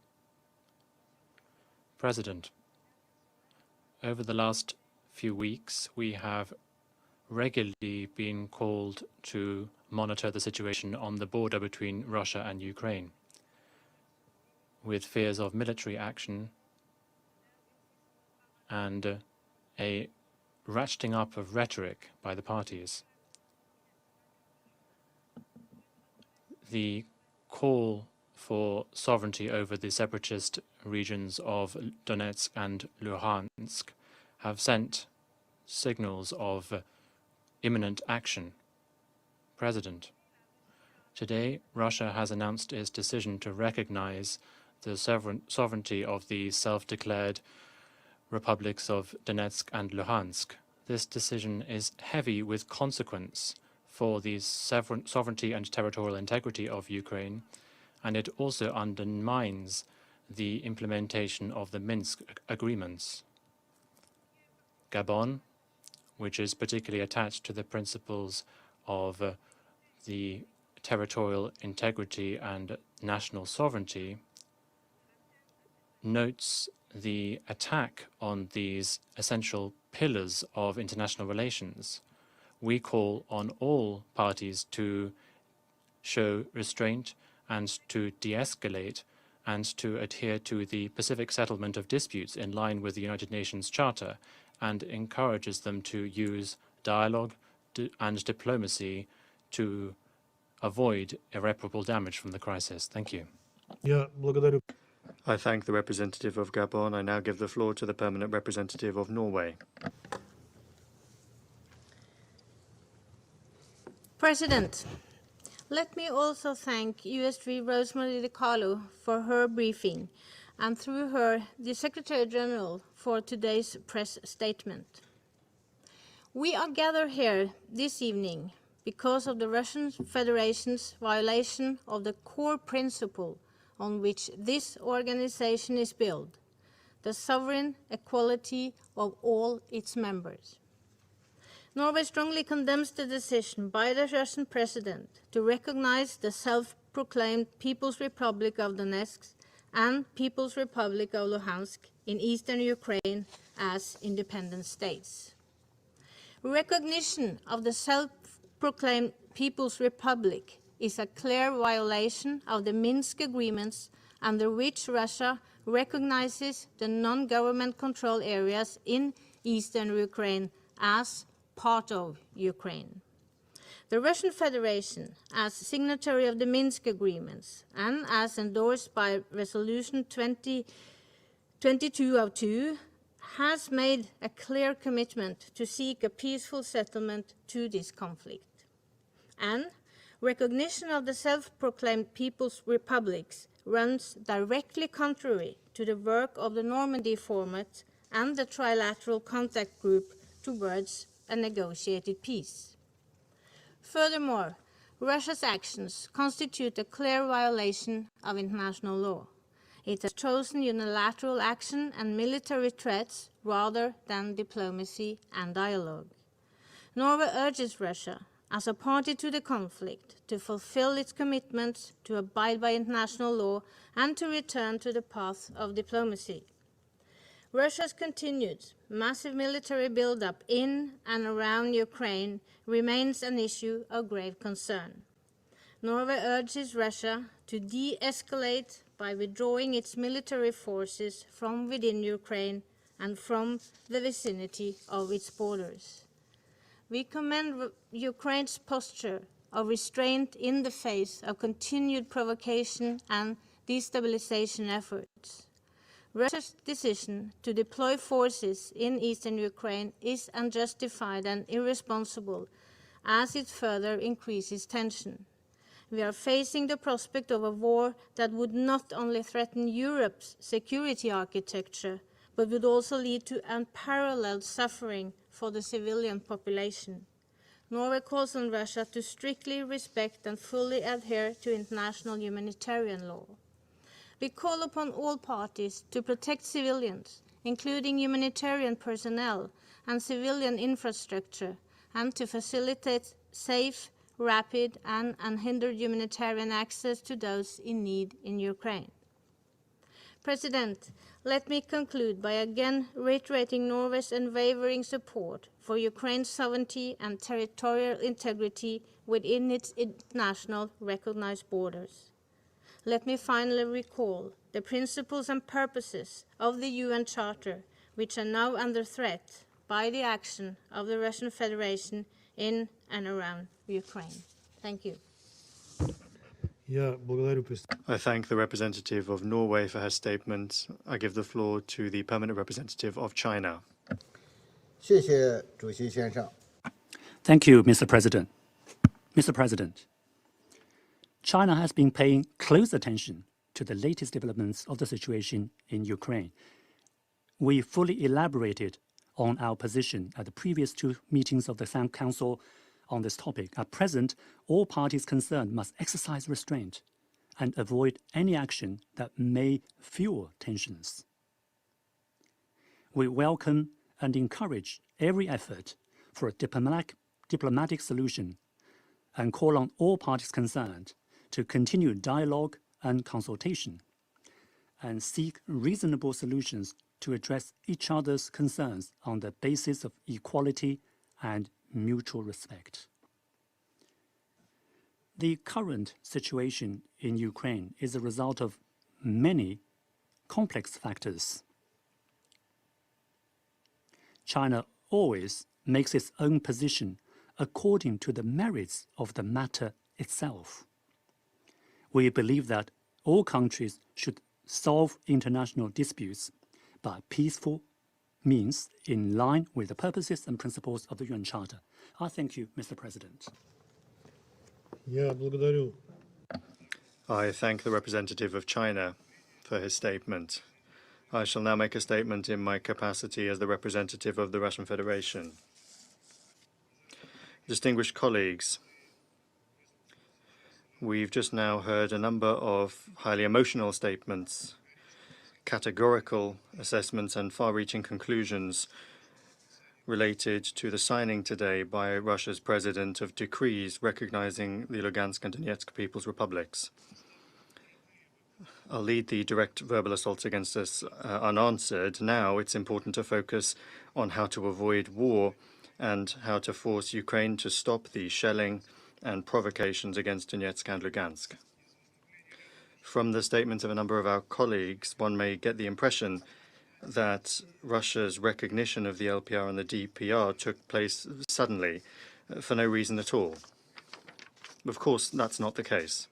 President, over the last few weeks, we have regularly been called to monitor the situation on the border between Russia and Ukraine, with fears of military action and a ratcheting up of rhetoric by the parties. The call for sovereignty over the separatist regions of Donetsk and Luhansk have sent signals of imminent action. President, today Russia has announced its decision to recognize the sovereignty of the self-declared republics of Donetsk and Luhansk. This decision is heavy with consequence for the sovereignty and territorial integrity of Ukraine, and it also undermines the implementation of the Minsk agreements. Gabon, which is particularly attached to the principles of the territorial integrity and national sovereignty, notes the attack on these essential pillars of international relations. We call on all parties to show restraint and to de-escalate and to adhere to the Pacific settlement of disputes in line with the United Nations Charter, and encourages them to use dialogue and diplomacy to avoid irreparable damage from the crisis. Thank you. I thank the representative of Gabon. I now give the floor to the permanent representative of Norway. President, let me also thank USG Rosemary DiCarlo for her briefing, and through her, the Secretary General for today's press statement. We are gathered here this evening because of the Russian Federation's violation of the core principle on which this organization is built, the sovereign equality of all its members. Norway strongly condemns the decision by the Russian president to recognize the self-proclaimed People's Republic of Donetsk and People's Republic of Luhansk in eastern Ukraine as independent states. Recognition of the self-proclaimed People's Republic is a clear violation of the Minsk agreements, under which Russia recognizes the non-government control areas in eastern Ukraine as part of Ukraine. The Russian Federation, as signatory of the Minsk agreements and as endorsed by Resolution 2202, has made a clear commitment to seek a peaceful settlement to this conflict. And recognition of the self-proclaimed People's Republics runs directly contrary to the work of the Normandy format and the trilateral contact group towards a negotiated peace. Furthermore, Russia's actions constitute a clear violation of international law. It has chosen unilateral action and military threats rather than diplomacy and dialogue. Norway urges Russia, as a party to the conflict, to fulfill its commitments to abide by international law and to return to the path of diplomacy. Russia's continued massive military buildup in and around Ukraine remains an issue of grave concern. Norway urges Russia to de-escalate by withdrawing its military forces from within Ukraine and from the vicinity of its borders. We commend Ukraine's posture of restraint in the face of continued provocation and destabilization efforts. Russia's decision to deploy forces in eastern Ukraine is unjustified and irresponsible, as it further increases tension. We are facing the prospect of a war that would not only threaten Europe's security architecture, but would also lead to unparalleled suffering for the civilian population. Norway calls on Russia to strictly respect and fully adhere to international humanitarian law. We call upon all parties to protect civilians, including humanitarian personnel and civilian infrastructure, and to facilitate safe, rapid and unhindered humanitarian access to those in need in Ukraine. President, let me conclude by again reiterating Norway's unwavering support for Ukraine's sovereignty and territorial integrity within its international recognized borders. Let me finally recall the principles and purposes of the UN Charter, which are now under threat by the action of the Russian Federation in and around Ukraine. Thank you. I thank the representative of Norway for her statement. I give the floor to the permanent representative of China. Thank you, Mr. President. Mr. President, China has been paying close attention to the latest developments of the situation in Ukraine. We fully elaborated on our position at the previous two meetings of the Council on this topic. At present, all parties concerned must exercise restraint and avoid any action that may fuel tensions. We welcome and encourage every effort for a diplomatic solution and call on all parties concerned to continue dialogue and consultation and seek reasonable solutions to address each other's concerns on the basis of equality and mutual respect. The current situation in Ukraine is a result of many complex factors. China always makes its own position according to the merits of the matter itself. We believe that all countries should solve international disputes by peaceful means in line with the purposes and principles of the UN Charter. I thank you, Mr. President. I thank the representative of China for his statement. I shall now make a statement in my capacity as the representative of the Russian Federation. Distinguished colleagues, we've just now heard a number of highly emotional statements, categorical assessments and far-reaching conclusions related to the signing today by Russia's president of decrees recognizing the Lugansk and Donetsk People's Republics. I'll leave the direct verbal assaults against us unanswered. Now it's important to focus on how to avoid war and how to force Ukraine to stop the shelling and provocations against Donetsk and Lugansk. From the statements of a number of our colleagues, one may get the impression that Russia's recognition of the LPR and the DPR took place suddenly, for no reason at all. Of course, that's not the case.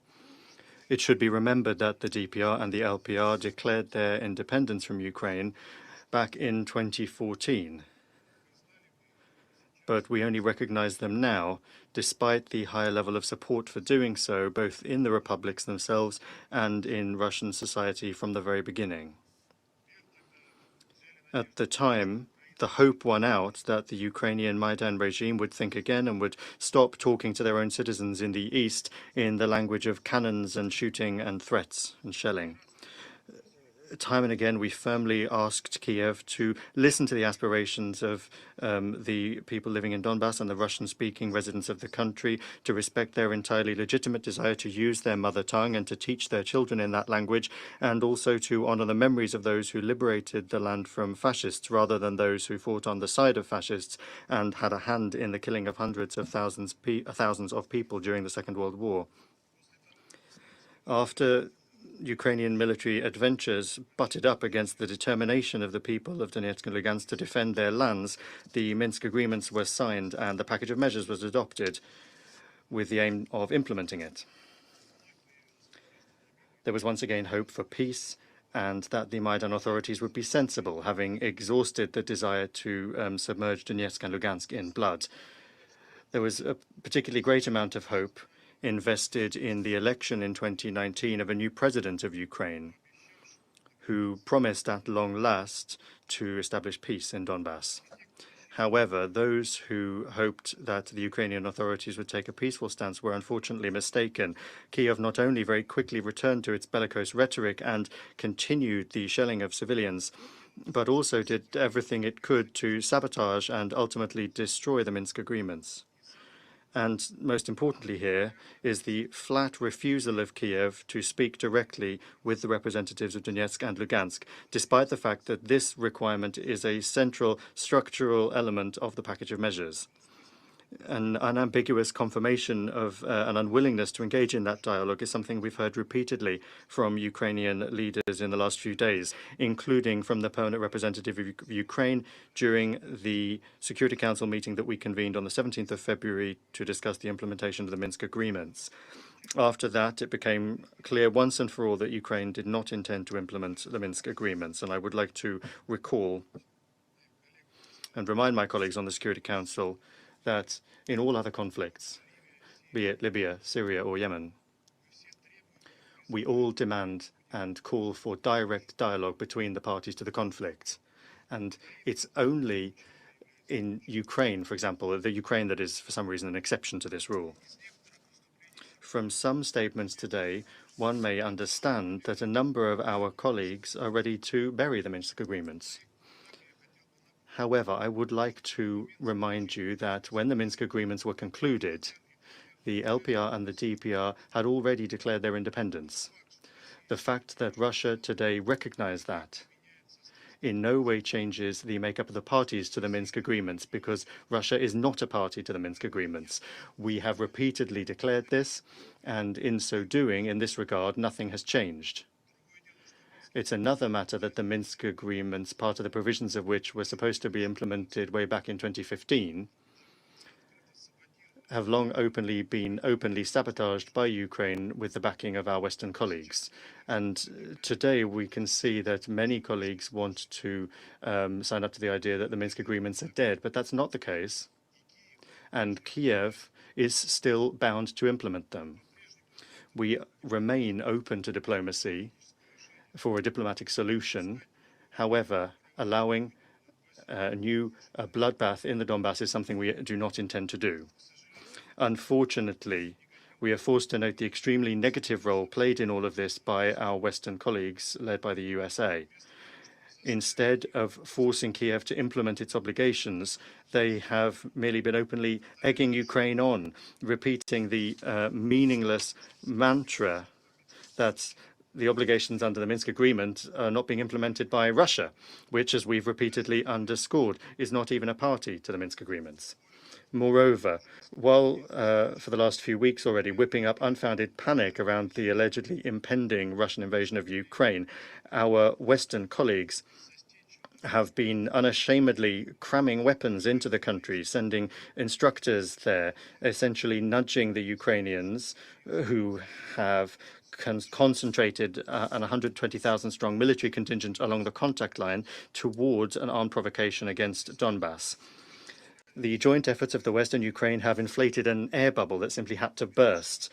It should be remembered that the DPR and the LPR declared their independence from Ukraine back in 2014. But we only recognize them now, despite the higher level of support for doing so, both in the republics themselves and in Russian society from the very beginning. At the time, the hope won out that the Ukrainian Maidan regime would think again and would stop talking to their own citizens in the east in the language of cannons and shooting and threats and shelling. Time and again, we firmly asked Kiev to listen to the aspirations of the people living in Donbass and the Russian-speaking residents of the country, to respect their entirely legitimate desire to use their mother tongue and to teach their children in that language, and also to honor the memories of those who liberated the land from fascists rather than those who fought on the side of fascists and had a hand in the killing of hundreds of thousands of people during the Second World War. After Ukrainian military adventures butted up against the determination of the people of Donetsk and Lugansk to defend their lands, the Minsk agreements were signed and the package of measures was adopted with the aim of implementing it. There was once again hope for peace and that the Maidan authorities would be sensible, having exhausted the desire to submerge Donetsk and Lugansk in blood. There was a particularly great amount of hope invested in the election in 2019 of a new president of Ukraine, who promised at long last to establish peace in Donbass. However, those who hoped that the Ukrainian authorities would take a peaceful stance were unfortunately mistaken. Kiev not only very quickly returned to its bellicose rhetoric and continued the shelling of civilians, but also did everything it could to sabotage and ultimately destroy the Minsk agreements. And most importantly here is the flat refusal of Kiev to speak directly with the representatives of Donetsk and Lugansk, despite the fact that this requirement is a central structural element of the package of measures. An unambiguous confirmation of an unwillingness to engage in that dialogue is something we've heard repeatedly from Ukrainian leaders in the last few days, including from the permanent representative of Ukraine during the Security Council meeting that we convened on the 17th of February to discuss the implementation of the Minsk agreements. After that, it became clear once and for all that Ukraine did not intend to implement the Minsk agreements, and I would like to recall and remind my colleagues on the Security Council that in all other conflicts, be it Libya, Syria, or Yemen, we all demand and call for direct dialogue between the parties to the conflict. And it's only in Ukraine, for example, the Ukraine that is for some reason an exception to this rule. From some statements today, one may understand that a number of our colleagues are ready to bury the Minsk agreements. However, I would like to remind you that when the Minsk agreements were concluded, the LPR and the DPR had already declared their independence. The fact that Russia today recognized that in no way changes the makeup of the parties to the Minsk agreements, because Russia is not a party to the Minsk agreements. We have repeatedly declared this, and in so doing, in this regard, nothing has changed. It's another matter that the Minsk agreements, part of the provisions of which were supposed to be implemented way back in 2015, have long been openly sabotaged by Ukraine with the backing of our Western colleagues. And today we can see that many colleagues want to sign up to the idea that the Minsk agreements are dead, but that's not the case. And Kiev is still bound to implement them. We remain open to diplomacy for a diplomatic solution. However, allowing a new bloodbath in the Donbass is something we do not intend to do. Unfortunately, we are forced to note the extremely negative role played in all of this by our Western colleagues, led by the USA. Instead of forcing Kiev to implement its obligations, they have merely been openly egging Ukraine on, repeating the meaningless mantra that the obligations under the Minsk agreement are not being implemented by Russia, which, as we've repeatedly underscored, is not even a party to the Minsk agreements. Moreover, while for the last few weeks already whipping up unfounded panic around the allegedly impending Russian invasion of Ukraine, our Western colleagues have been unashamedly cramming weapons into the country, sending instructors there, essentially nudging the Ukrainians who have concentrated an 120,000 strong military contingent along the contact line towards an armed provocation against Donbass. The joint efforts of the Western Ukraine have inflated an air bubble that simply had to burst.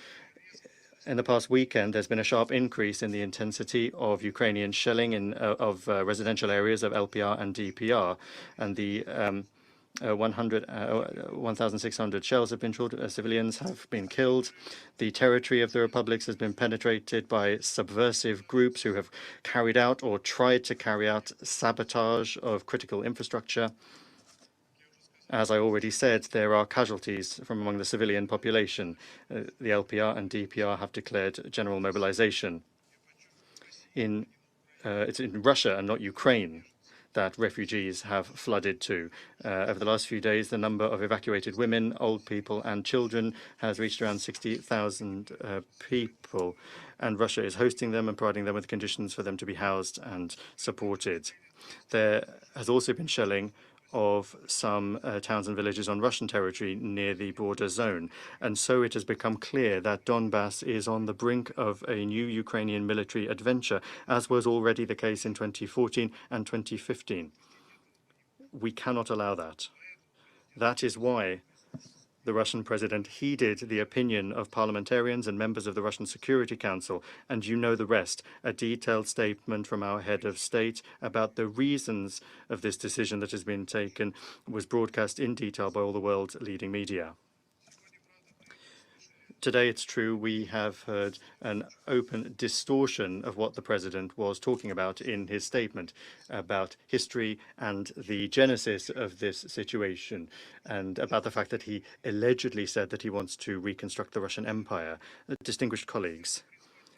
In the past weekend, there's been a sharp increase in the intensity of Ukrainian shelling of residential areas of LPR and DPR, and the 1,600 shells have been shot. Civilians have been killed. The territory of the republics has been penetrated by subversive groups who have carried out or tried to carry out sabotage of critical infrastructure. As I already said, there are casualties from among the civilian population. The LPR and DPR have declared general mobilization. It's in Russia and not Ukraine that refugees have flooded to. Over the last few days, the number of evacuated women, old people, and children has reached around 60,000 people, and Russia is hosting them and providing them with conditions for them to be housed and supported. There has also been shelling of some towns and villages on Russian territory near the border zone. And so it has become clear that Donbass is on the brink of a new Ukrainian military adventure, as was already the case in 2014 and 2015. We cannot allow that. That is why the Russian president heeded the opinion of parliamentarians and members of the Russian Security Council, and you know the rest. A detailed statement from our head of state about the reasons of this decision that has been taken was broadcast in detail by all the world's leading media. Today, it's true, we have heard an open distortion of what the president was talking about in his statement about history and the genesis of this situation, and about the fact that he allegedly said that he wants to reconstruct the Russian Empire. Distinguished colleagues,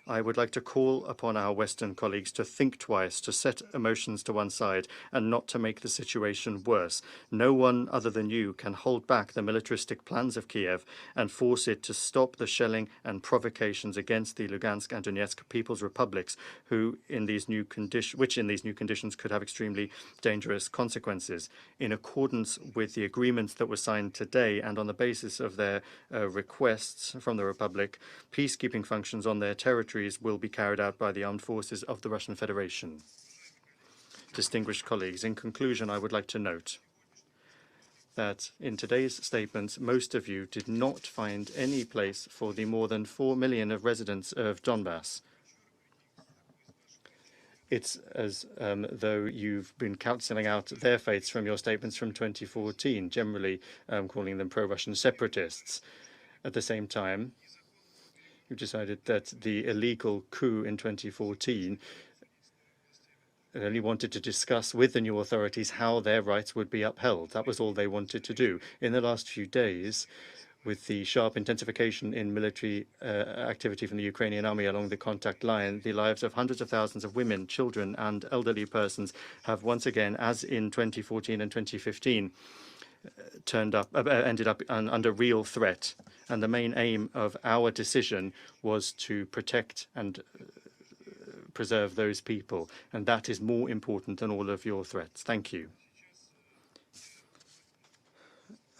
I would like to call upon our Western colleagues to think twice, to set emotions to one side, and not to make the situation worse. No one other than you can hold back the militaristic plans of Kiev and force it to stop the shelling and provocations against the Lugansk and Donetsk People's Republics, which in these new conditions could have extremely dangerous consequences. In accordance with the agreements that were signed today and on the basis of their requests from the Republic, peacekeeping functions on their territory will be carried out by the armed forces of the Russian Federation. Distinguished colleagues, in conclusion, I would like to note that in today's statements, most of you did not find any place for the more than 4 million of residents of Donbass. It's as though you've been cancelling out their fates from your statements from 2014, generally calling them pro-Russian separatists. At the same time, you decided that the illegal coup in 2014 only wanted to discuss with the new authorities how their rights would be upheld. That was all they wanted to do. In the last few days, with the sharp intensification in military activity from the Ukrainian army along the contact line, the lives of hundreds of thousands of women, children, and elderly persons have once again, as in 2014 and 2015, ended up under real threat. And the main aim of our decision was to protect and preserve those people. And that is more important than all of your threats. Thank you.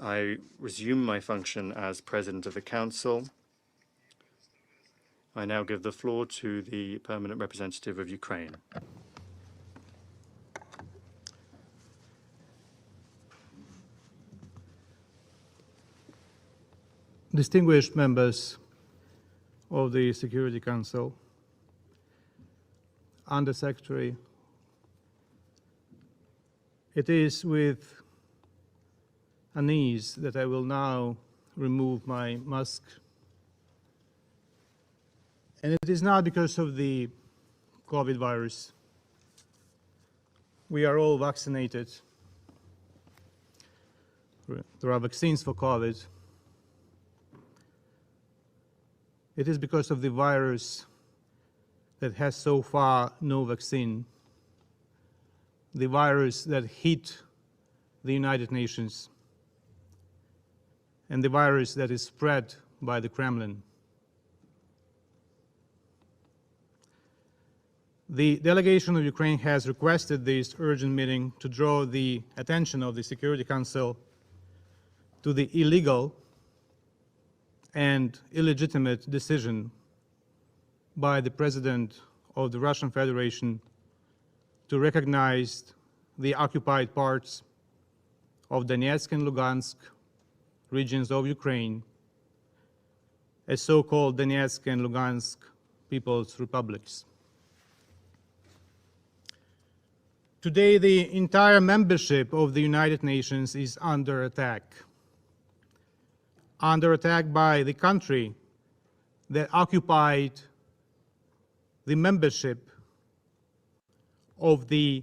I resume my function as President of the Council. I now give the floor to the Permanent Representative of Ukraine. Distinguished members of the Security Council, Under-Secretary, it is with unease that I will now remove my mask. And it is not because of the COVID virus. We are all vaccinated. There are vaccines for COVID. It is because of the virus that has so far no vaccine, the virus that hit the United Nations. and the virus that is spread by the Kremlin. The delegation of Ukraine has requested this urgent meeting to draw the attention of the Security Council to the illegal and illegitimate decision by the President of the Russian Federation to recognize the occupied parts of Donetsk and Lugansk regions of Ukraine as so-called Donetsk and Lugansk People's Republics. Today, the entire membership of the United Nations is under attack by the country that occupied the membership of the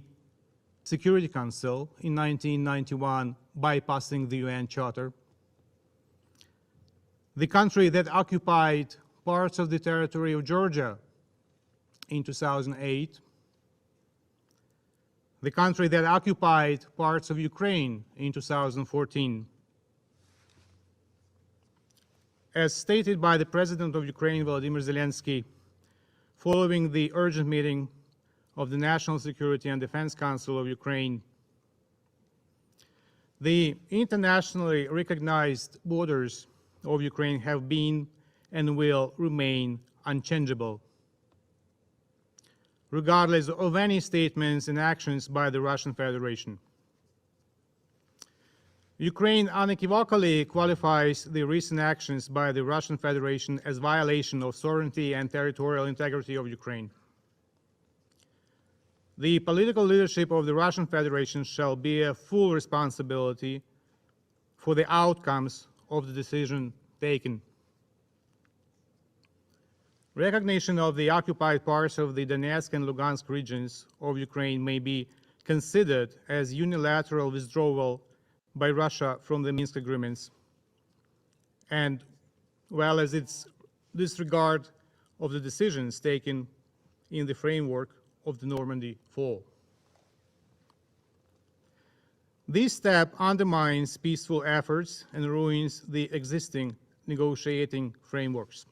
Security Council in 1991, bypassing the UN Charter. The country that occupied parts of the territory of Georgia in 2008. The country that occupied parts of Ukraine in 2014. As stated by the President of Ukraine, Volodymyr Zelensky, following the urgent meeting of the National Security and Defense Council of Ukraine, the internationally recognized borders of Ukraine have been and will remain unchangeable, regardless of any statements and actions by the Russian Federation. Ukraine unequivocally qualifies the recent actions by the Russian Federation as violation of sovereignty and territorial integrity of Ukraine. The political leadership of the Russian Federation shall bear full responsibility for the outcomes of the decision taken. Recognition of the occupied parts of the Donetsk and Lugansk regions of Ukraine may be considered as unilateral withdrawal by Russia from the Minsk agreements, and well as its disregard of the decisions taken in the framework of the Normandy Fall. This step undermines peaceful efforts and ruins the existing negotiating frameworks.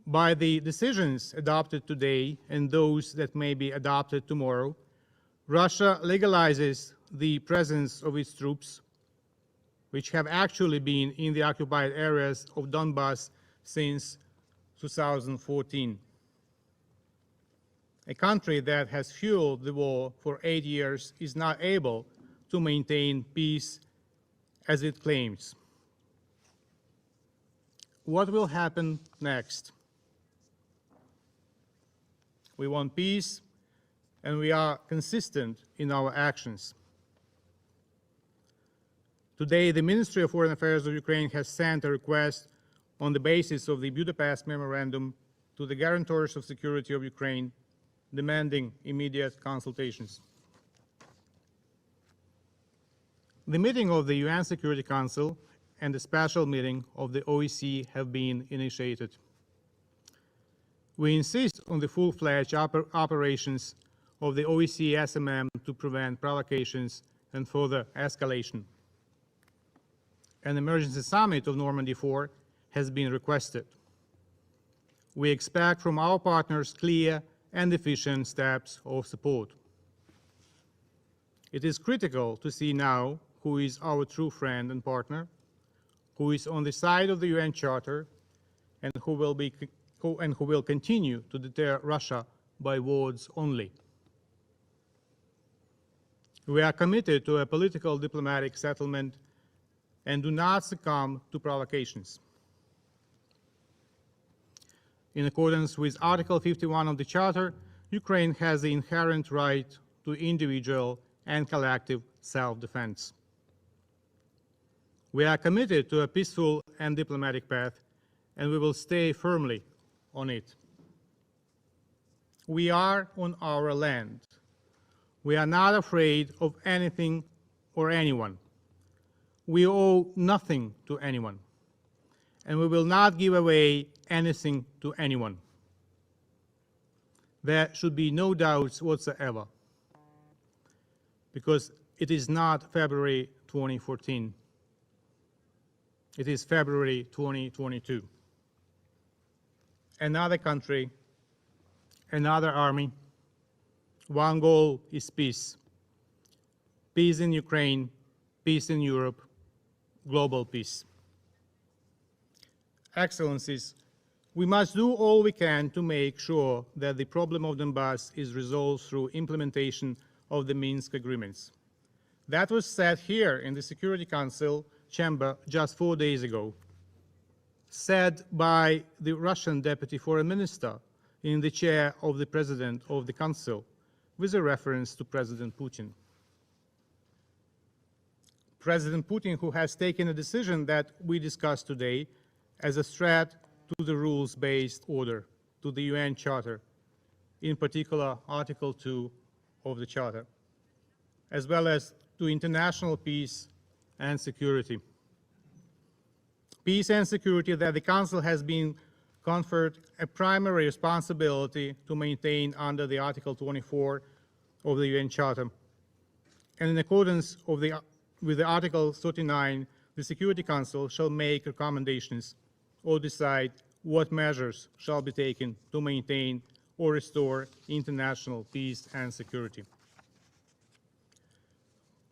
By the decisions adopted today and those that may be adopted tomorrow, Russia legalizes the presence of its troops, which have actually been in the occupied areas of Donbass since 2014. A country that has fueled the war for 8 years is not able to maintain peace as it claims. What will happen next? We want peace, and we are consistent in our actions. Today, the Ministry of Foreign Affairs of Ukraine has sent a request on the basis of the Budapest Memorandum to the guarantors of security of Ukraine, demanding immediate consultations. The meeting of the UN Security Council and the special meeting of the OSCE have been initiated. We insist on the full-fledged operations of the OSCE SMM to prevent provocations and further escalation. An emergency summit of Normandy 4 has been requested. We expect from our partners clear and efficient steps of support. It is critical to see now who is our true friend and partner, who is on the side of the UN Charter, and who will continue to deter Russia by words only. We are committed to a political diplomatic settlement and do not succumb to provocations. In accordance with Article 51 of the Charter, Ukraine has the inherent right to individual and collective self-defense. We are committed to a peaceful and diplomatic path, and we will stay firmly on it. We are on our land. We are not afraid of anything or anyone. We owe nothing to anyone, and we will not give away anything to anyone. There should be no doubts whatsoever, because it is not February 2014. It is February 2022. Another country, another army, one goal is peace. Peace in Ukraine, peace in Europe, global peace. Excellencies, we must do all we can to make sure that the problem of Donbass is resolved through implementation of the Minsk agreements. That was said here in the Security Council chamber just 4 days ago, said by the Russian Deputy Foreign Minister in the chair of the President of the Council, with a reference to President Putin. President Putin, who has taken a decision that we discussed today as a threat to the rules-based order, to the UN Charter, in particular Article 2 of the Charter, as well as to international peace and security. Peace and security that the Council has been conferred a primary responsibility to maintain under the Article 24 of the UN Charter. And in accordance with the Article 39, the Security Council shall make recommendations or decide what measures shall be taken to maintain or restore international peace and security.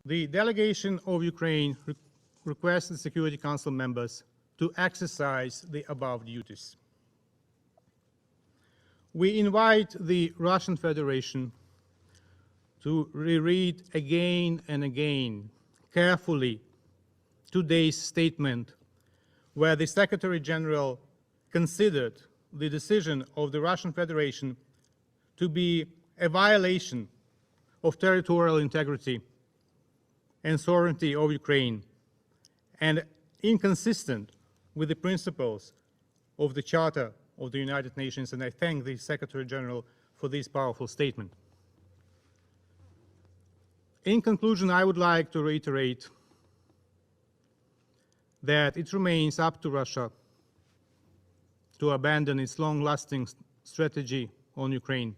The delegation of Ukraine requests the Security Council members to exercise the above duties. We invite the Russian Federation to reread again and again, carefully, today's statement, where the Secretary General considered the decision of the Russian Federation to be a violation of territorial integrity and sovereignty of Ukraine and inconsistent with the principles of the Charter of the United Nations, and I thank the Secretary General for this powerful statement. In conclusion, I would like to reiterate that it remains up to Russia to abandon its long-lasting strategy on Ukraine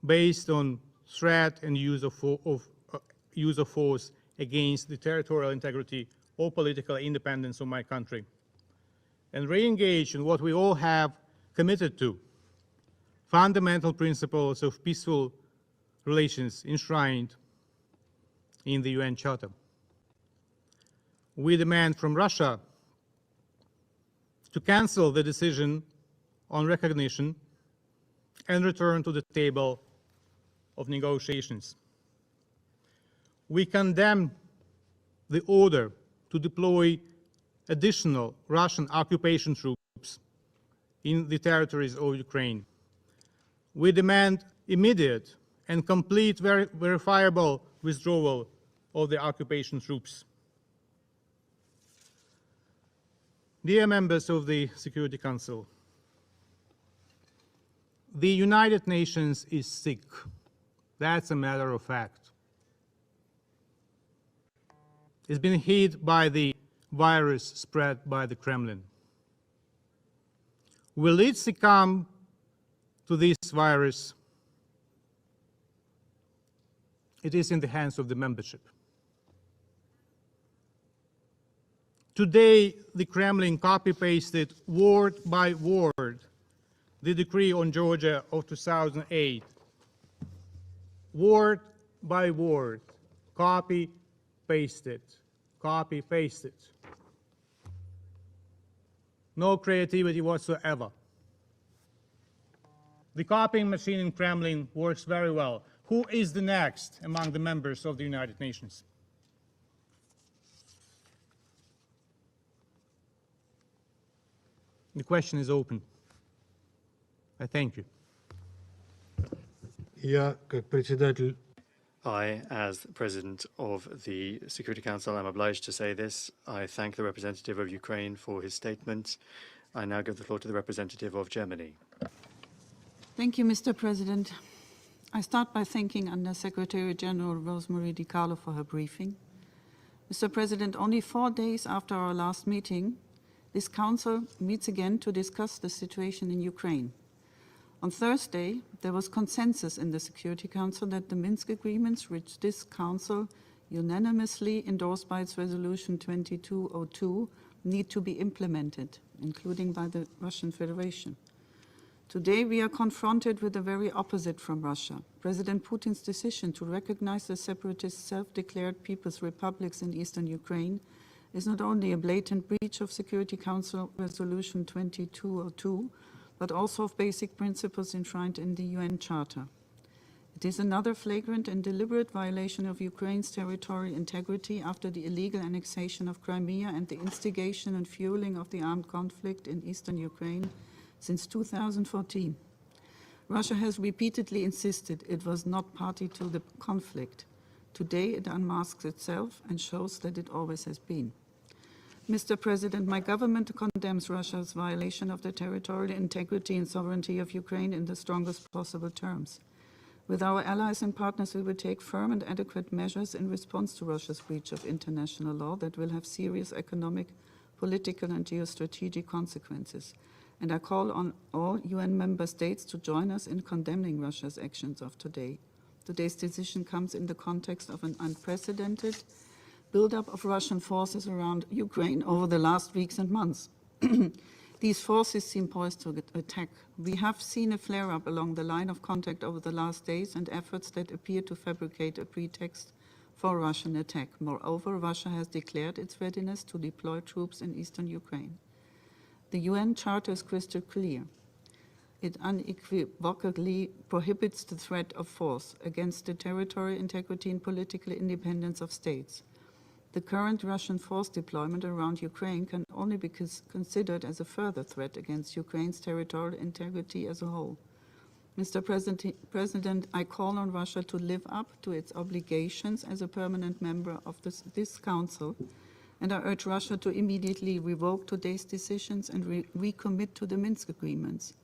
based on threat and use of force against the territorial integrity or political independence of my country, and re-engage in what we all have committed to, fundamental principles of peaceful relations enshrined in the UN Charter. We demand from Russia to cancel the decision on recognition and return to the table of negotiations. We condemn the order to deploy additional Russian occupation troops in the territories of Ukraine. We demand immediate and complete verifiable withdrawal of the occupation troops. Dear members of the Security Council, the United Nations is sick. That's a matter of fact. It's been hit by the virus spread by the Kremlin. Will it succumb to this virus? It is in the hands of the membership. Today, the Kremlin copy-pasted word by word the decree on Georgia of 2008. Word by word, copy-pasted, copy-pasted. No creativity whatsoever. The copying machine in Kremlin works very well. Who is the next among the members of the United Nations? The question is open. I thank you. I, as President of the Security Council, am obliged to say this. I thank the representative of Ukraine for his statement. I now give the floor to the representative of Germany. Thank you, Mr. President. I start by thanking Under Secretary General Rosemary DiCarlo for her briefing. Mr. President, only 4 days after our last meeting, this Council meets again to discuss the situation in Ukraine. On Thursday, there was consensus in the Security Council that the Minsk agreements which this Council unanimously endorsed by its Resolution 2202, need to be implemented, including by the Russian Federation. Today, we are confronted with the very opposite from Russia. President Putin's decision to recognize the separatist self-declared People's Republics in eastern Ukraine is not only a blatant breach of Security Council Resolution 2202, but also of basic principles enshrined in the UN Charter. It is another flagrant and deliberate violation of Ukraine's territorial integrity after the illegal annexation of Crimea and the instigation and fueling of the armed conflict in eastern Ukraine since 2014. Russia has repeatedly insisted it was not party to the conflict. Today it unmasks itself and shows that it always has been. Mr. President, my government condemns Russia's violation of the territorial integrity and sovereignty of Ukraine in the strongest possible terms. With our allies and partners, we will take firm and adequate measures in response to Russia's breach of international law that will have serious economic, political and geostrategic consequences. And I call on all UN member states to join us in condemning Russia's actions of today. Today's decision comes in the context of an unprecedented buildup of Russian forces around Ukraine over the last weeks and months. These forces seem poised to attack. We have seen a flare-up along the line of contact over the last days and efforts that appear to fabricate a pretext for a Russian attack. Moreover, Russia has declared its readiness to deploy troops in eastern Ukraine. The UN Charter is crystal clear. It unequivocally prohibits the threat of force against the territorial integrity and political independence of states. The current Russian force deployment around Ukraine can only be considered as a further threat against Ukraine's territorial integrity as a whole. Mr. President, I call on Russia to live up to its obligations as a permanent member of this Council, and I urge Russia to immediately revoke today's decisions and recommit to the Minsk agreements,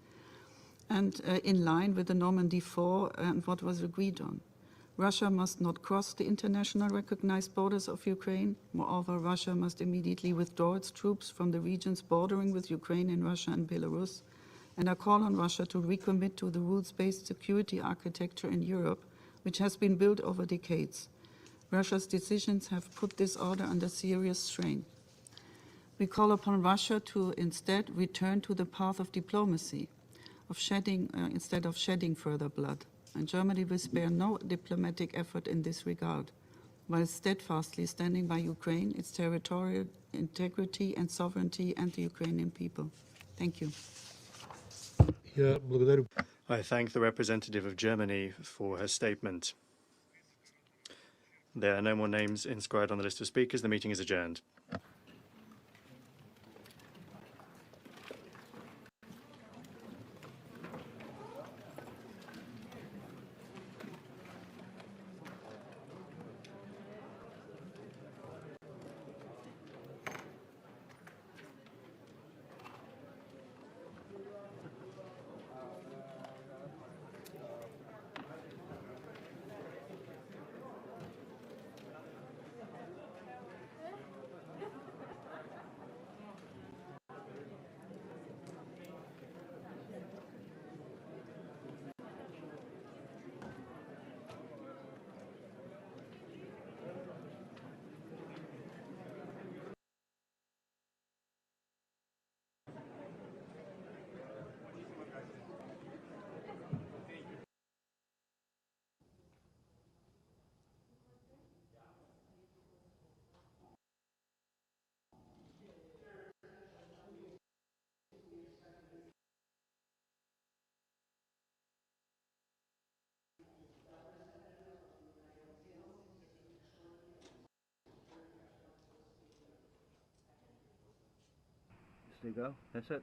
and in line with the Normandy 4 and what was agreed on. Russia must not cross the international recognized borders of Ukraine. Moreover, Russia must immediately withdraw its troops from the regions bordering with Ukraine in Russia and Belarus. And I call on Russia to recommit to the rules-based security architecture in Europe, which has been built over decades. Russia's decisions have put this order under serious strain. We call upon Russia to instead return to the path of diplomacy, instead of shedding further blood. And Germany will spare no diplomatic effort in this regard, while steadfastly standing by Ukraine, its territorial integrity and sovereignty, and the Ukrainian people. Thank you. I thank the representative of Germany for her statement. There are no more names inscribed on the list of speakers. The meeting is adjourned. There you go. That's it.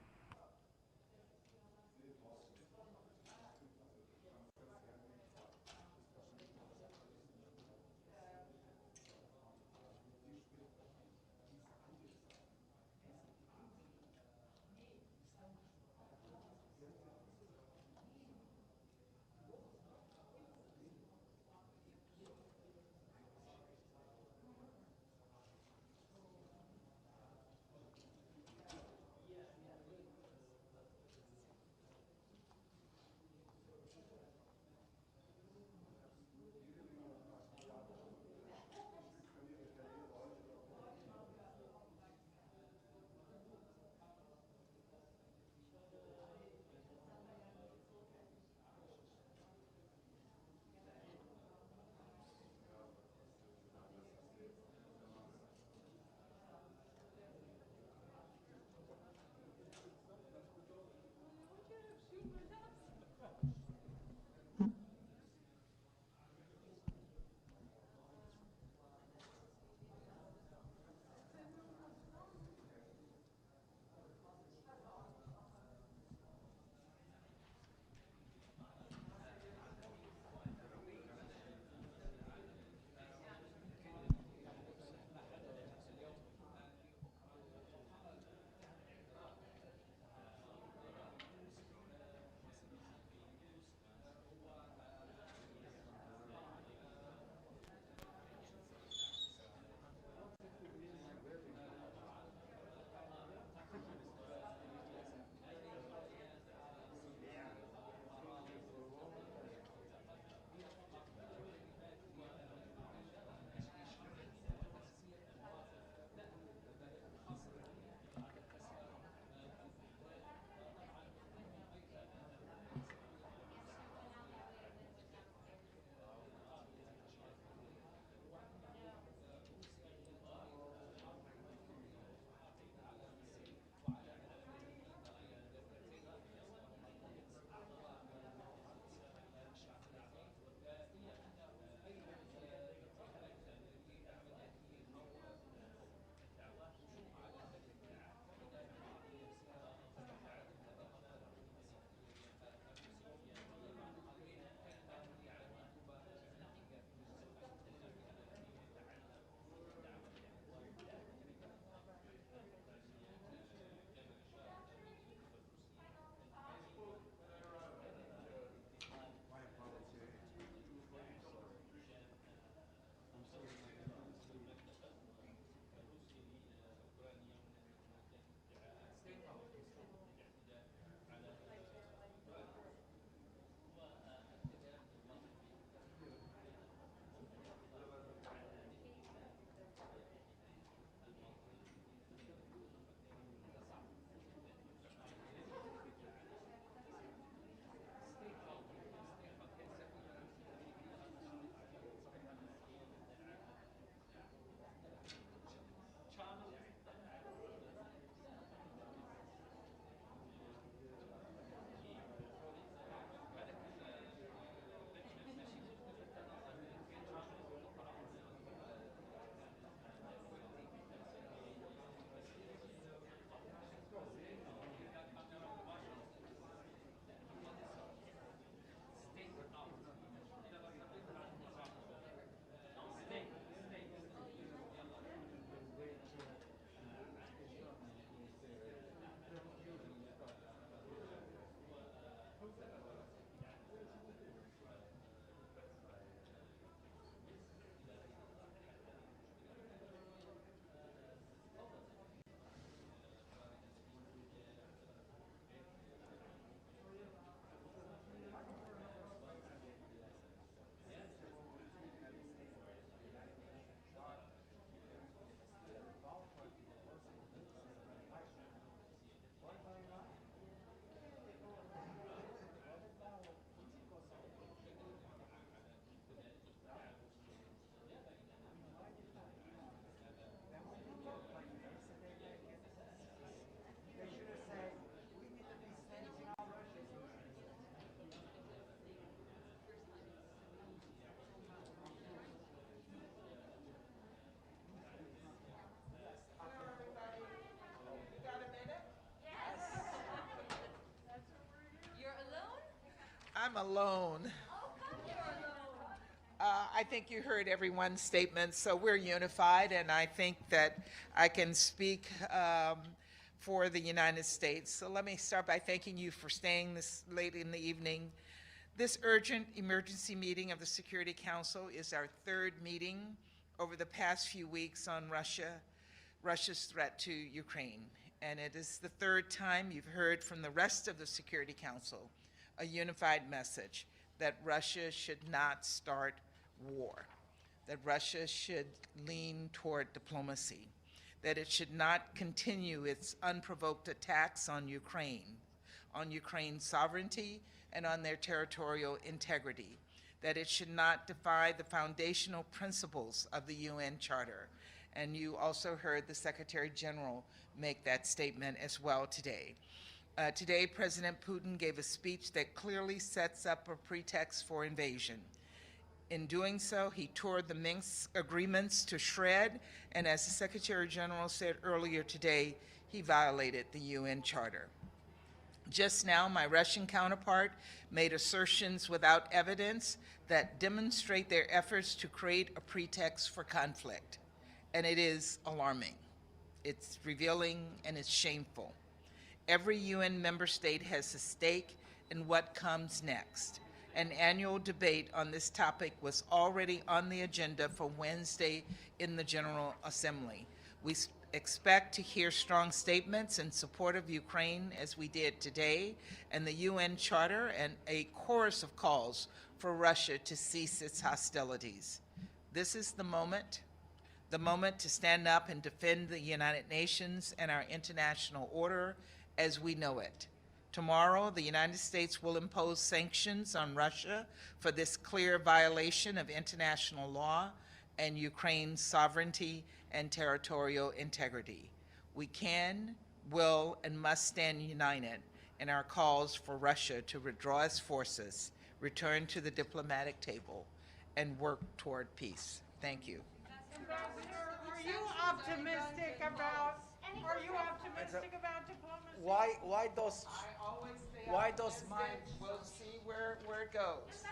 I'm alone. I think you heard everyone's statements, so we're unified, and I think that I can speak for the United States. So let me start by thanking you for staying this late in the evening. This urgent emergency meeting of the Security Council is our third meeting over the past few weeks on Russia's threat to Ukraine. And it is the third time you've heard from the rest of the Security Council a unified message that Russia should not start war, that Russia should lean toward diplomacy, that it should not continue its unprovoked attacks on Ukraine's sovereignty and on their territorial integrity, that it should not defy the foundational principles of the UN Charter. And you also heard the Secretary General make that statement as well today. Today, President Putin gave a speech that clearly sets up a pretext for invasion. In doing so, he tore the Minsk agreements to shred, and as the Secretary General said earlier today, he violated the UN Charter. Just now, my Russian counterpart made assertions without evidence that demonstrate their efforts to create a pretext for conflict, and it is alarming. It's revealing and it's shameful. Every UN member state has a stake in what comes next. An annual debate on this topic was already on the agenda for Wednesday in the General Assembly. We expect to hear strong statements in support of Ukraine as we did today, and the UN Charter, and a chorus of calls for Russia to cease its hostilities. This is the moment to stand up and defend the United Nations and our international order as we know it. Tomorrow, the United States will impose sanctions on Russia for this clear violation of international law and Ukraine's sovereignty and territorial integrity. We can, will, and must stand united in our calls for Russia to withdraw its forces, return to the diplomatic table, and work toward peace. Thank you. Ambassador, are you optimistic about diplomacy? Why those minds? We'll see where it goes.